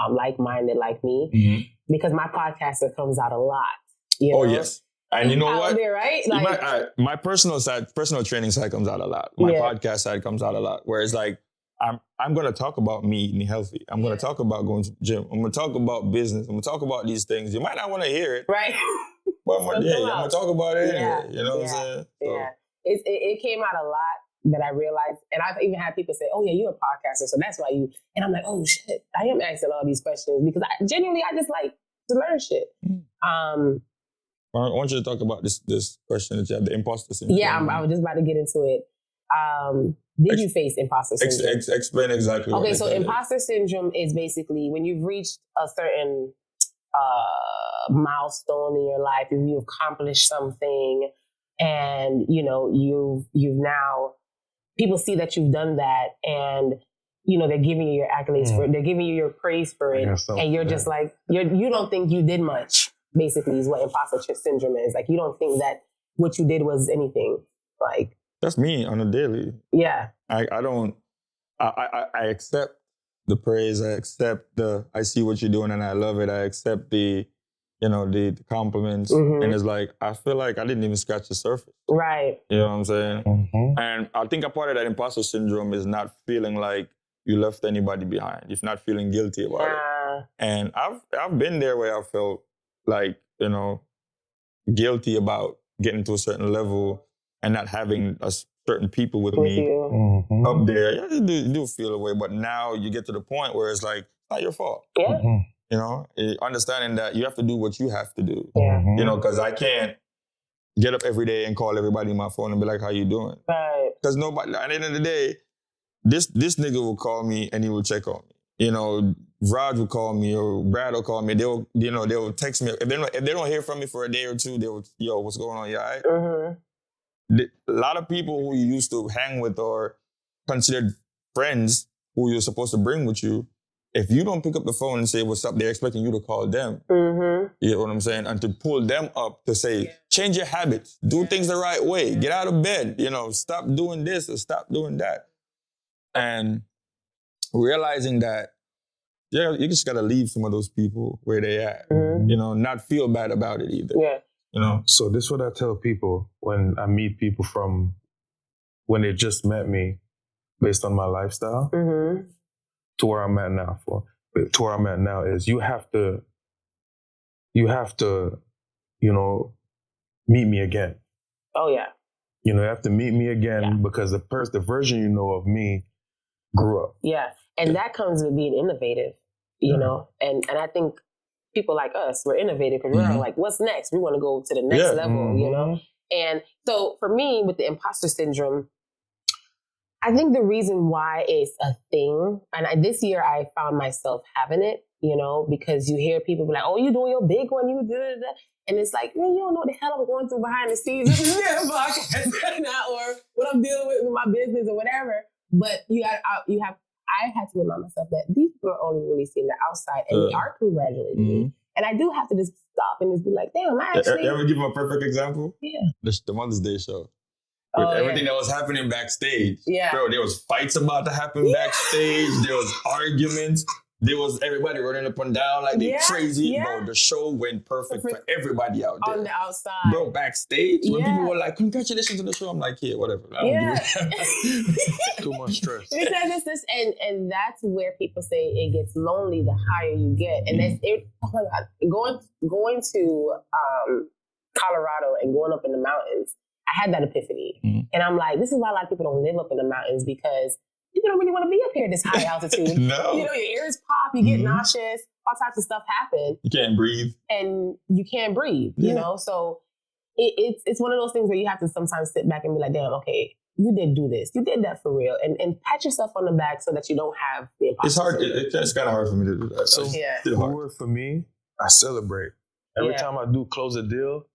like-minded like me, because my podcaster comes out a lot. You know? Yes. And you know what? There, right? Like, my personal training side comes out a lot. My podcast side comes out a lot. Whereas like, I'm going to talk about me eating healthy. I'm going to talk about going to the gym. I'm going to talk about business. I'm going to talk about these things. You might not want to hear it. Right. But I'm going to talk about it anyway. You know what I'm saying? So. Yeah. It came out a lot that I realized. And I've even had people say, "Oh yeah, you're a podcaster, so that's why you." And I'm like, "Oh shit, I am asking all these questions because I just like to learn shit." I want you to talk about this question that you have, the imposter syndrome. Yeah, I was just about to get into it. Did you face imposter syndrome? Explain exactly. Okay, so imposter syndrome is basically when you've reached a certain milestone in your life, if you've accomplished something, and you know you've now people see that you've done that, and you know they're giving you your accolades for it, they're giving you your praise for it, and you're just like you don't think you did much. Basically, is what imposter syndrome is. Like you don't think that what you did was anything. Like that's me on a daily. Yeah, I don't. I accept the praise. I accept I see what you're doing and I love it. I accept the compliments. And it's like, I feel like I didn't even scratch the surface. Right. You know what I'm saying? And I think a part of that imposter syndrome is not feeling like you left anybody behind. You're not feeling guilty about it. And I've been there where I felt like, guilty about getting to a certain level and not having certain people with me up there. Yeah, you do feel a way, but now you get to the point where it's like, it's not your fault. Yeah. Understanding that you have to do what you have to do. Yeah. Because I can't get up every day and call everybody on my phone and be like, how you doing? Right. Because nobody, at the end of the day, this nigga will call me and he will check on me. Raj will call me or Brad will call me. They'll text me. If they don't hear from me for a day or two, they'll, yo, what's going on? You all right? A lot of people who you used to hang with or considered friends who you're supposed to bring with you, if you don't pick up the phone and say what's up, they're expecting you to call them. You know what I'm saying? And to pull them up to say, change your habits, do things the right way, get out of bed, stop doing this or stop doing that. And realizing that, you just gotta leave some of those people where they at. Not feel bad about it either. Yeah. So this is what I tell people when I meet people from when they just met me based on my lifestyle to where I'm at now. To where I'm at now is you have to, meet me again. Oh yeah. You have to meet me again because the version of me grew up. Yeah. And that comes with being innovative, and I think people like us, we're innovative because we're like, what's next? We want to go to the next level, And so for me with the imposter syndrome, I think the reason why it's a thing, and this year I found myself having it, because you hear people be like, oh, you doing your big one, you do that. And it's like, man, you don't know what the hell I'm going through behind the scenes. This is their podcast right now, or what I'm dealing with my business or whatever. But I had to remind myself that these people are only really seeing the outside and they are congratulating me. And I do have to just stop and just be like, damn, I actually... You ever give them a perfect example? Yeah. The Mother's Day show. With everything that was happening backstage. Yeah. Bro, there was fights about to happen backstage. There was arguments. There was everybody running up and down like they crazy. Yeah. Bro, the show went perfect for everybody out there. On the outside. Bro, backstage, when people were like, congratulations on the show, I'm like, yeah, whatever. I don't give a Too much stress. Because it's this, and that's where people say it gets lonely the higher you get. And that's it. Oh my God. Going to Colorado and going up in the mountains, I had that epiphany. And I'm like, this is why a lot of people don't live up in the mountains, because people don't really want to be up here at this high altitude. No. Your ears pop, you get nauseous, all types of stuff happen. You can't breathe. And you can't breathe, So it's one of those things where you have to sometimes sit back and be like, damn, okay, you did do this. You did that for real. And pat yourself on the back so that you don't have the imposter. It's hard. It's kind of hard for me to do that. So the word for me, I celebrate. Every time I do close a deal,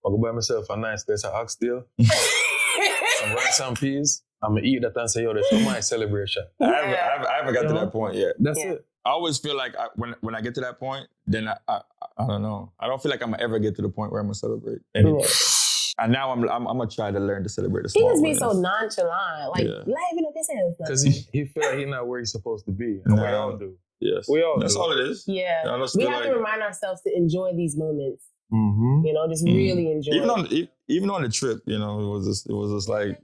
I'll go buy myself a nice place at Oxtail, some rice and peas. I'm going to eat that and say, yo, that's my celebration. I haven't got to that point yet. That's it. I always feel like when I get to that point, then I don't know. I don't feel like I'm going to ever get to the point where I'm going to celebrate anything. And now I'm going to try to learn to celebrate the small wins. He wins. just be so nonchalant. Like, laughing at this ass. Because he feel like he's not where he's supposed to be. And we all do. Yes. We all That's do. all it is. Yeah. We have to remind ourselves to enjoy these moments. Just really enjoy it. Even on the trip, it was just like,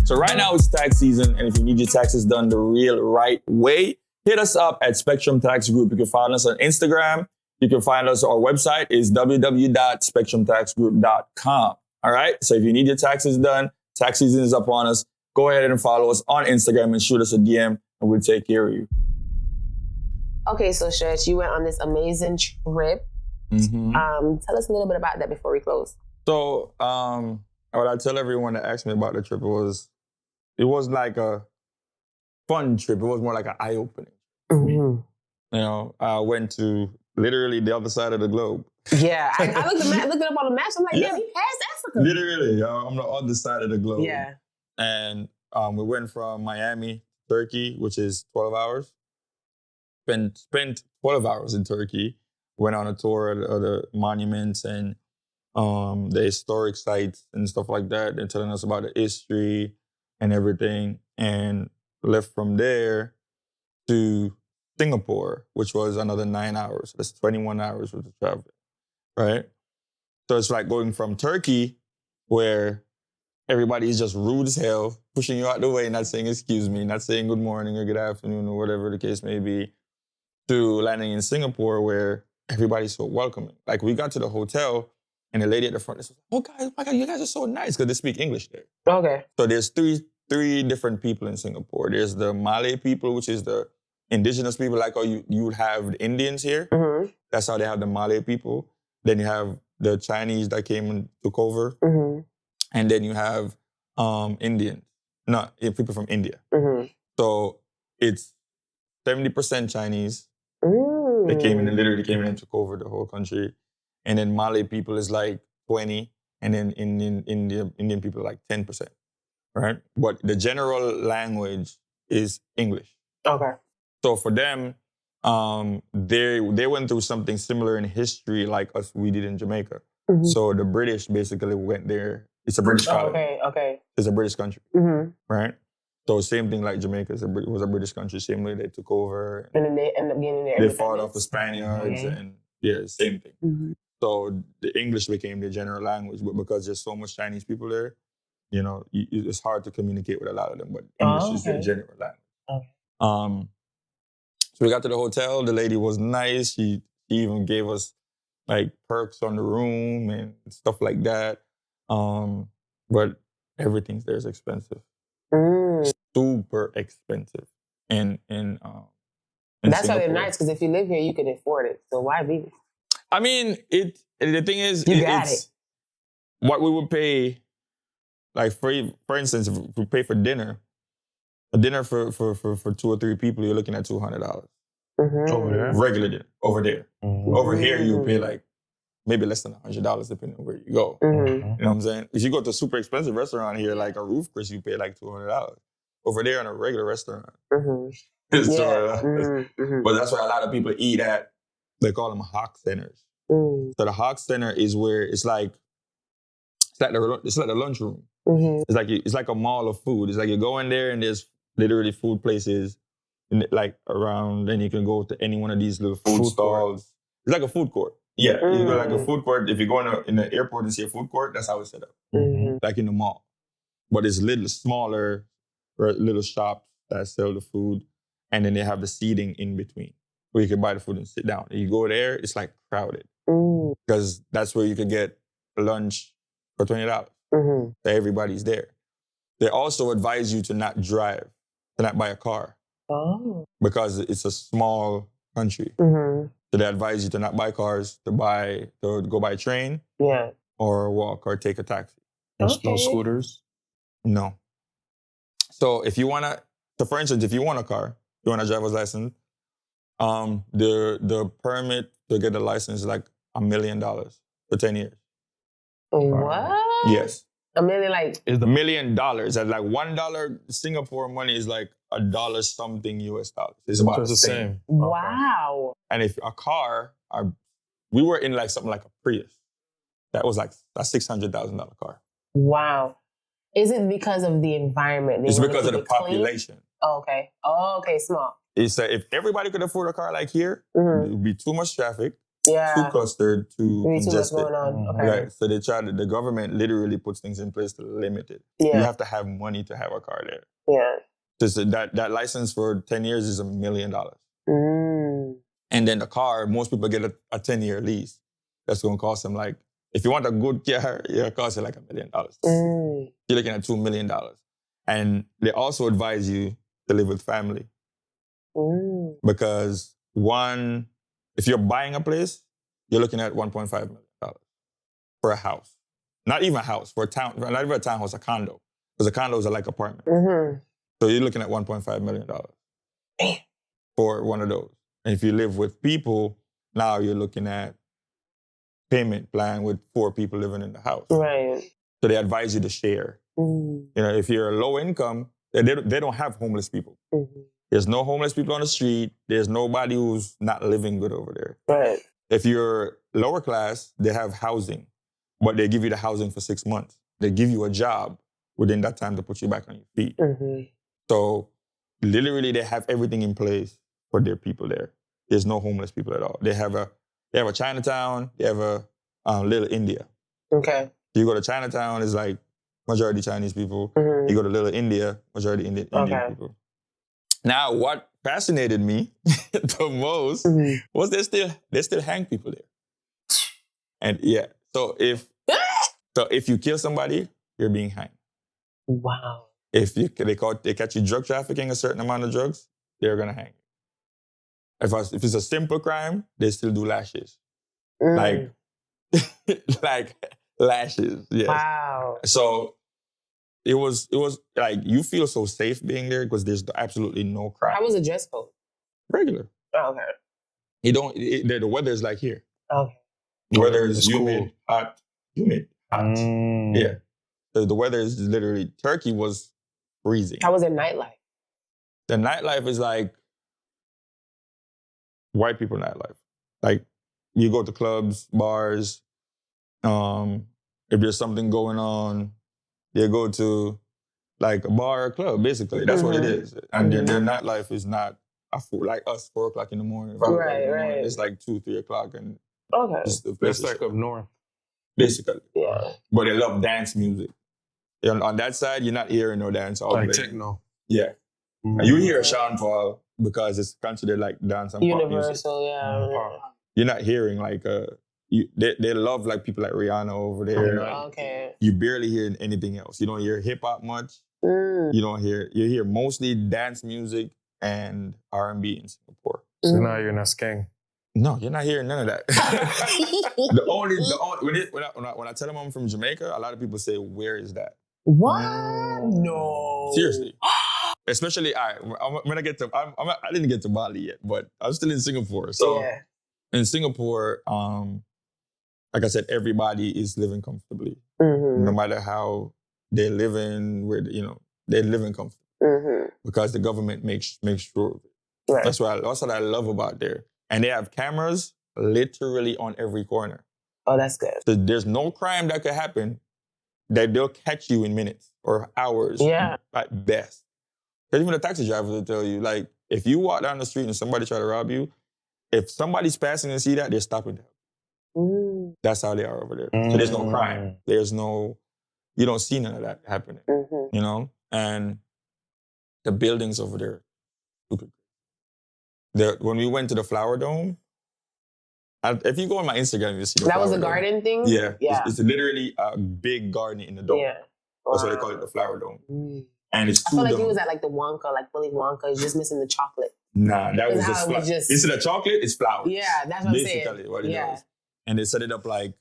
So right now it's tax season, and if you need your taxes done the real right way, hit us up at Spectrum Tax Group. You can find us on Instagram. You can find us, our website is www.spectrumtaxgroup.com. All right? So if you need your taxes done, tax season is upon us. Go ahead and follow us on Instagram and shoot us a DM, and we'll take care of you. Okay, so Church, you went on this amazing trip. Tell us a little bit about that before we close. So, what I tell everyone that asked me about the trip, it was like a fun trip. It was more like an eye-opening. I went to literally the other side of the globe. Yeah, I looked it up on the map. So I'm like, Yeah. damn, he passed Africa. Literally, on the other side of the globe. Yeah. And we went from Miami, Turkey, which is 12 hours. Spent 12 hours in Turkey. Went on a tour of the monuments and the historic sites and stuff like that. They're telling us about the history and everything. And left from there to Singapore, which was another 9 hours. That's 21 hours worth of travel, right? So it's like going from Turkey, where everybody is just rude as hell, pushing you out the way, not saying excuse me, not saying good morning or good afternoon or whatever the case may be, to landing in Singapore, where everybody's so welcoming. Like, we got to the hotel, and the lady at the front said, "Oh, guys, my God, you guys are so nice," because they speak English there. Okay. So there's three different people in Singapore. There's the Malay people, which is the indigenous people, like how you would have the Indians here. Mm-hmm. That's how they have the Malay people. Then you have the Chinese that came and took over. Mm-hmm. And then you have Indians, people from India. Mm-hmm. So it's 70% Chinese. Mm. They came in and literally came in and took over the whole country. And then Malay people is like 20, and then Indian people are like 10%, right? But the general language is English. Okay. So for them, they went through something similar in history like us, we did in Jamaica. Mm-hmm. So the British basically went there. It's a British colony. Okay. It's a British country, Mm-hmm. right? So same thing like Jamaica was a British country. Same way they took over. And then they end up getting their They fought off the Spaniards, and same thing. Mm-hmm. So the English became the general language, but because there's so much Chinese people there, it's hard to communicate with a lot of them. But English is the general language. Okay. So we got to the hotel. The lady was nice. She even gave us like perks on the room and stuff like that. But everything there is expensive. Super expensive. And that's why they're nice, because if you live here, you can afford it. So why be? I mean, the thing is, it's what we would pay, like for instance, if we pay for dinner, a dinner for 2 or 3 people, you're looking at $200. Mm-hmm. Over there? Regular dinner. Over there. Mm-hmm. Over here, you pay like maybe less than $100 depending on where you go. Mm-hmm. You know what I'm saying? If you go to a super expensive restaurant here, like a Roof Chris, you pay like $200. Over there in a regular restaurant, Mm-hmm. But that's where a lot of people eat at. They call them Hawk Centers. Mm-hmm. So the Hawk Center is where it's like the lunchroom. Mm-hmm. It's like a mall of food. It's like you go in there and there's literally food places like around, and you can go to any one of these little food stalls. It's like a food court. Yeah, you go like a food court. If you go in the airport and see a food court, that's how it's set up. Mm-hmm. Like in the mall. But it's little smaller, little shops that sell the food, and then they have the seating in between where you can buy the food and sit down. And you go there, it's like crowded because that's where you could get lunch for $20. Mm-hmm. So everybody's there. They also advise you to not drive, to not buy a car. Oh. Because it's a small country. Mm-hmm. So they advise you to not buy cars, to go by train, or walk, or take a taxi. No scooters? No. So for instance, if you want a car, you want a driver's license, the permit to get the license is like $1 million for 10 years. What? Yes. $1 million, like it's $1 million. And like $1 Singapore money is like $1 something US dollars. It's about the same. Wow. And if a car, we were in like something like a Prius. That was like a $600,000 car. Wow. Is it because of the environment? It's because of the population. Oh, okay. Oh, okay, small. It's that if everybody could afford a car like here, it would be too much traffic. Yeah. Too clustered, too congested. Too much going on. Okay. Right. So the government literally puts things in place to limit it. Yeah. You have to have money to have a car there. Yeah. Just that license for 10 years is $1 million. And then the car, most people get a 10-year lease. That's going to cost them like, if you want a good car, it'll cost you like $1 million. You're looking at $2 million. And they also advise you to live with family. Because if you're buying a place, you're looking at $1.5 million for a house. Not even a house, not even a townhouse, a condo. Because a condos are like apartments. So you're looking at $1.5 million for one of those. And if you live with people, now you're looking at payment plan with 4 people living in the house. Right. So they advise you to share. Mm-hmm. You know, if you're low income, they don't have homeless people. Mm-hmm. There's no homeless people on the street. There's nobody who's not living good over there. Right. If you're lower class, they have housing, but they give you the housing for 6 months. They give you a job within that time to put you back on your feet. Mm-hmm. So literally they have everything in place for their people there. There's no homeless people at all. They have a Chinatown, they have a Little India. Okay. You go to Chinatown, it's like majority Chinese people. Mm-hmm. You go to Little India, majority Indian people. Now, what fascinated me the most Mm-hmm. was they still hang people there. And yeah, so if you kill somebody, you're being hanged. Wow. If they catch you drug trafficking a certain amount of drugs, they're gonna hang you. If it's a simple crime, they still do lashes. Mm. Like lashes. Yes. Wow. So it was like you feel so safe being there because there's absolutely no crime. How was the dress code? Regular. Oh, okay. You don't. The weather is like here. Okay. The weather is It's humid, hot. Mm. Yeah. The weather is literally. Turkey was freezing. How was the nightlife? The nightlife is like white people nightlife. Like you go to clubs, bars. If there's something going on, they go to like a bar or club. Basically, that's what it is. And their nightlife is not like us 4 o'clock in the morning. 5 o'clock in the morning. It's like 2, 3 o'clock, and Okay. That's like up north. Basically. Yeah. But they love dance music. And on that side, you're not hearing no dance all Like day. techno. Yeah. Mm. And you hear Sean Paul because it's considered like dance and pop music. Universal, yeah. You're not hearing like they love like people like Rihanna over there. Okay. You barely hear anything else. You don't hear hip hop much. Mm. You hear mostly dance music and R&B in Singapore. So now you're not skank. No, you're not hearing none of that. When I tell them I'm from Jamaica, a lot of people say, "Where is that?" What? No. Seriously. Especially, when I get to, I didn't get to Bali yet, but I'm still in Singapore. So in Singapore, like I said, everybody is living comfortably, no matter how they're living, they're living comfortably because the government makes sure of it. Right. That's what I love about there. And they have cameras literally on every corner. Oh, that's good. So there's no crime that could happen that they'll catch you in minutes or hours at best. Because even the taxi drivers will tell you, like, if you walk down the street and somebody try to rob you, if somebody's passing and see that, they're stopping them. Mm. That's how they are over there. So there's no crime. You don't see none of that happening, you know? And the buildings over there, stupid. When we went to the Flower Dome, if you go on my Instagram, you'll see the That Flower was a Dome. garden thing? Yeah. It's literally a big garden in the dome. Yeah. That's why they call it the Flower Dome. Mm. And it's I feel like you was at like the Wonka, like Willy Wonka, just missing the chocolate. Nah, that was just flour. Instead of chocolate, it's flowers. Yeah, that's what I'm saying. Basically what it is. And they set it up like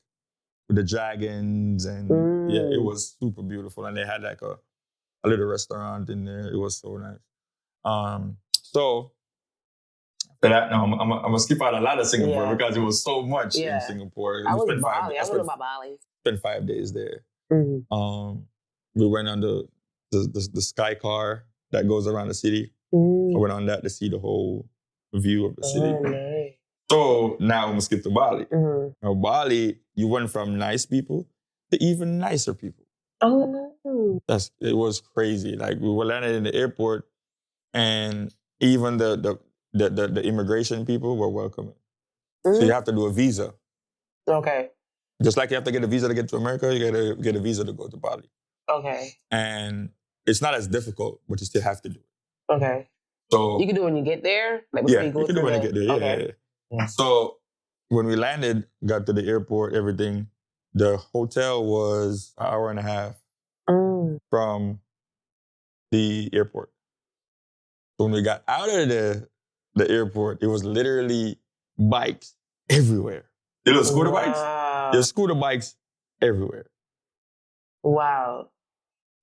with the dragons and it was super beautiful. And they had like a little restaurant in there. It was so nice. So after that, no, I'm gonna skip out a lot of Singapore because it was so much in Singapore. I was in Bali. I went about Bali. Spent 5 days there. Mm-hmm. We went on the sky car that goes around the city. I went on that to see the whole view of the city. Nice. So now I'm gonna skip to Bali. Mm-hmm. Now Bali, you went from nice people to even nicer people. Oh no. It was crazy. Like we were landing in the airport and even the immigration people were welcoming. So you have to do a visa. Okay. Just like you have to get a visa to get to America, you gotta get a visa to go to Bali. Okay. And it's not as difficult, but you still have to do it. Okay. So you can do it when you get there? Like you can do it when you get there. Okay. Yeah. So when we landed, got to the airport, everything, the hotel was an hour and a half from the airport. So when we got out of the airport, it was literally bikes everywhere. There were scooter bikes. There's scooter bikes everywhere. Wow.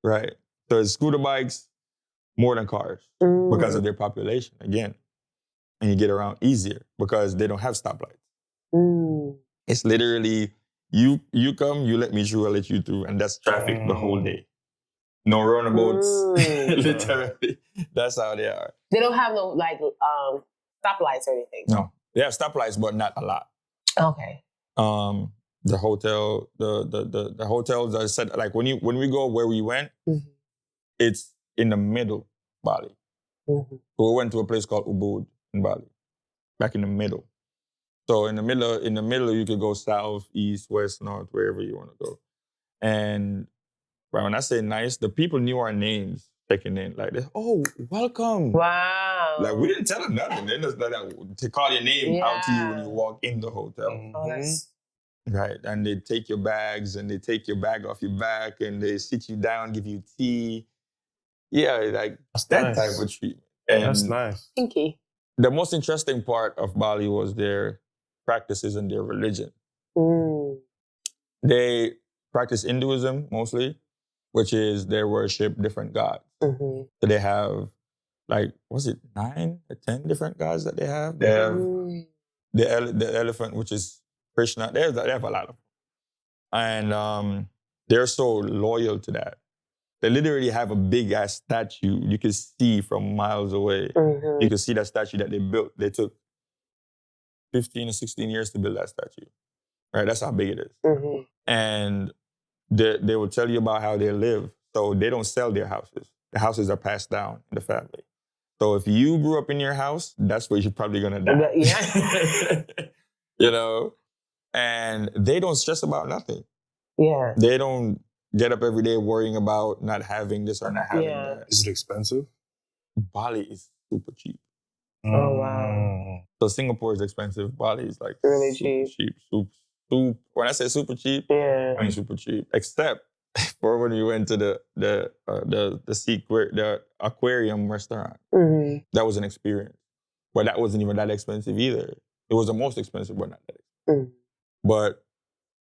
Right. So it's scooter bikes more than cars because of their population, again. And you get around easier because they don't have stoplights. It's literally you come, you let me through, I let you through, and that's traffic the whole day. No runabouts, literally. That's how they are. They don't have no like stoplights or anything. No, they have stoplights, but not a lot. Okay. The hotel, the hotels I said, like when we go where we went, it's in the middle, Bali. So we went to a place called Ubud in Bali, back in the middle. So in the middle, you could go south, east, west, north, wherever you want to go. And when I say nice, the people knew our names checking in. Like, oh, welcome. Wow. Like, we didn't tell them nothing. They just to call your name out to you when you walk in the hotel. Oh, that's... Right. And they take your bags and they take your bag off your back and they sit you down, give you tea. Yeah, like that's that nice. type of treatment. And that's nice. Pinky. The most interesting part of Bali was their practices and their religion. They practice Hinduism mostly, which is they worship different gods. So they have, like, was it 9 or 10 different gods that they have? They have the elephant, which is Krishna. They have a lot of them. And they're so loyal to that. They literally have a big-ass statue you can see from miles away. You can see that statue that they built. They took 15 or 16 years to build that statue. Right? That's how big it is. And they will tell you about how they live. So they don't sell their houses. The houses are passed down in the family. So if you grew up in your house, that's where you're probably going to die. Yeah. You know? And they don't stress about nothing. Yeah. They don't get up every day worrying about not having this or not having that. Is it expensive? Bali is super cheap. Oh, wow. So Singapore is expensive. Bali is like really super cheap. Super. When I say super cheap, yeah. I mean super cheap. Except for when we went to the aquarium restaurant. That was an experience. But that wasn't even that expensive either. It was the most expensive, but not that expensive. But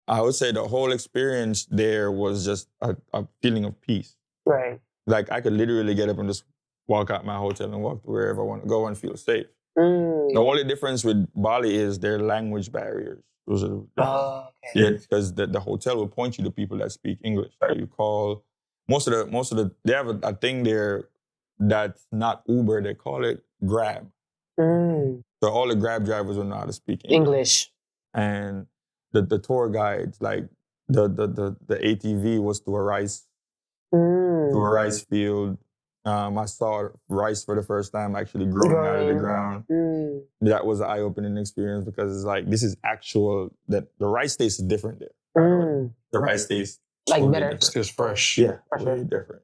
I would say the whole experience there was just a feeling of peace. Right. Like I could literally get up and just walk out my hotel and walk to wherever I want to go and feel safe. The only difference with Bali is their language barriers. Those are okay. Yeah, because the hotel will point you to people that speak English. Like you call most of the they have a thing there that's not Uber. They call it Grab. So all the Grab drivers will know how to speak English. And the tour guides, like the ATV was to a rice field. I saw rice for the first time actually growing out of the ground. That was an eye-opening experience because it's like, this is actual, that the rice taste is different there. The rice taste like totally better. different. It's fresh. Yeah, way different.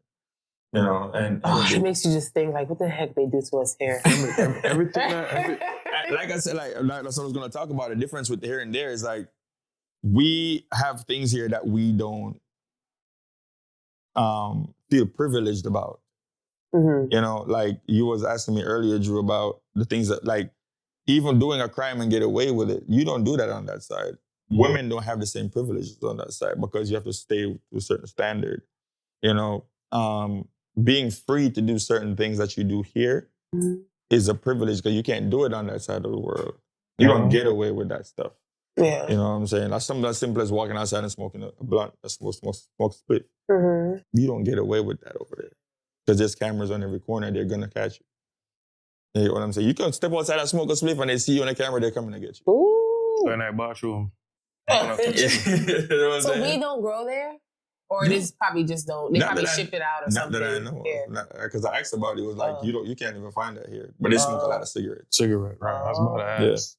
You know, and it makes you just think like, what the heck they do to us here? Like I said, like that's what I was going to talk about. The difference with here and there is like, we have things here that we don't feel privileged about. You know, like you was asking me earlier, Drew, about the things that, like, even doing a crime and get away with it, you don't do that on that side. Women don't have the same privileges on that side because you have to stay to a certain standard. You know, being free to do certain things that you do here is a privilege because you can't do it on that side of the world. You don't get away with that stuff. Yeah. You know what I'm saying? That's something as simple as walking outside and smoking a blunt, smoke split. You don't get away with that over there. Because there's cameras on every corner, they're gonna catch you. You know what I'm saying? You can step outside and smoke a spliff and they see you on the camera, they're coming to get you. Ooh. In that bathroom. You know what I'm so saying? we don't grow there? Or it is probably just don't, they probably ship it out or something? Not that I know of. Because I asked about it, it was like, you can't even find that here. But they smoke a lot of cigarettes. Right. I was about to ask.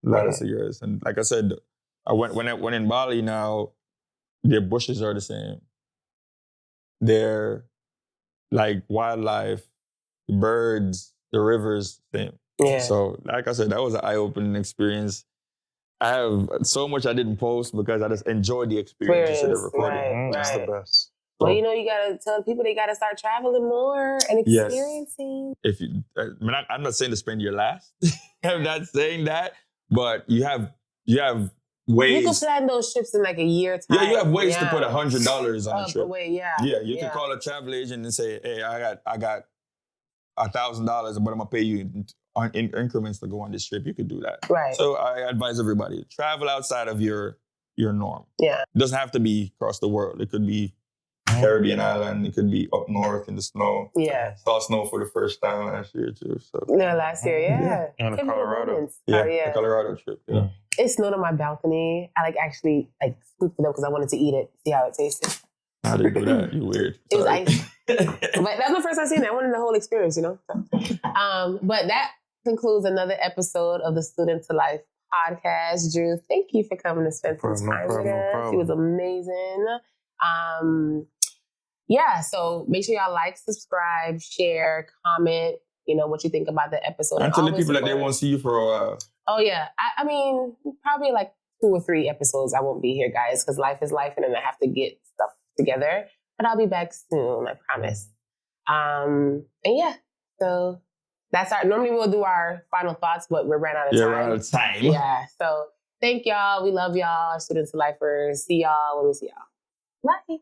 Yeah. A lot of cigarettes. And like I said, when in Bali now, their bushes are the same. They're like wildlife, the birds, the rivers, same. Yeah. So, like I said, that was an eye-opening experience. I have so much I didn't post because I just enjoyed the experience instead of recording. Right. That's the best. Well, you know, you gotta tell people they gotta start traveling more and experiencing. If you, I'm not saying to spend your last. I'm not saying that, but you have ways. You can plan those trips in like a year time. Yeah, you have ways to put $100 on a trip. Yeah, you can call a travel agent and say, "Hey, I got $1,000, but I'm gonna pay you in increments to go on this trip, you could do that. Right. So I advise everybody, travel outside of your norm. Yeah. It doesn't have to be across the world. It could be Caribbean island. It could be up north in the snow. Yeah. Saw snow for the first time last year too. So No, last year, yeah. And the Colorado. yeah, Oh, yeah. the Colorado trip. Yeah. It snowed on my balcony. I actually scooped it up because I wanted to eat it, see how it tasted. I didn't do that. You weird. It was Sorry. ice. But that's my first time seeing it. I wanted the whole experience, you know? But that concludes another episode of the Student to Life podcast. Drew, thank you for coming to spend some time with us. It was amazing. Yeah, so make sure y'all like, subscribe, share, comment, what you think about the episode. And tell the people that they won't see you for a while. Oh, yeah. I mean, probably 2 or 3 episodes I won't be here, guys, because life is life and then I have to get stuff together. But I'll be back soon, I promise. And yeah, so that's normally we'll do our final thoughts, but we're running out of time. Yeah, we're out of time. Yeah, so thank y'all. We love y'all, students and lifers. See y'all when we see y'all. Bye.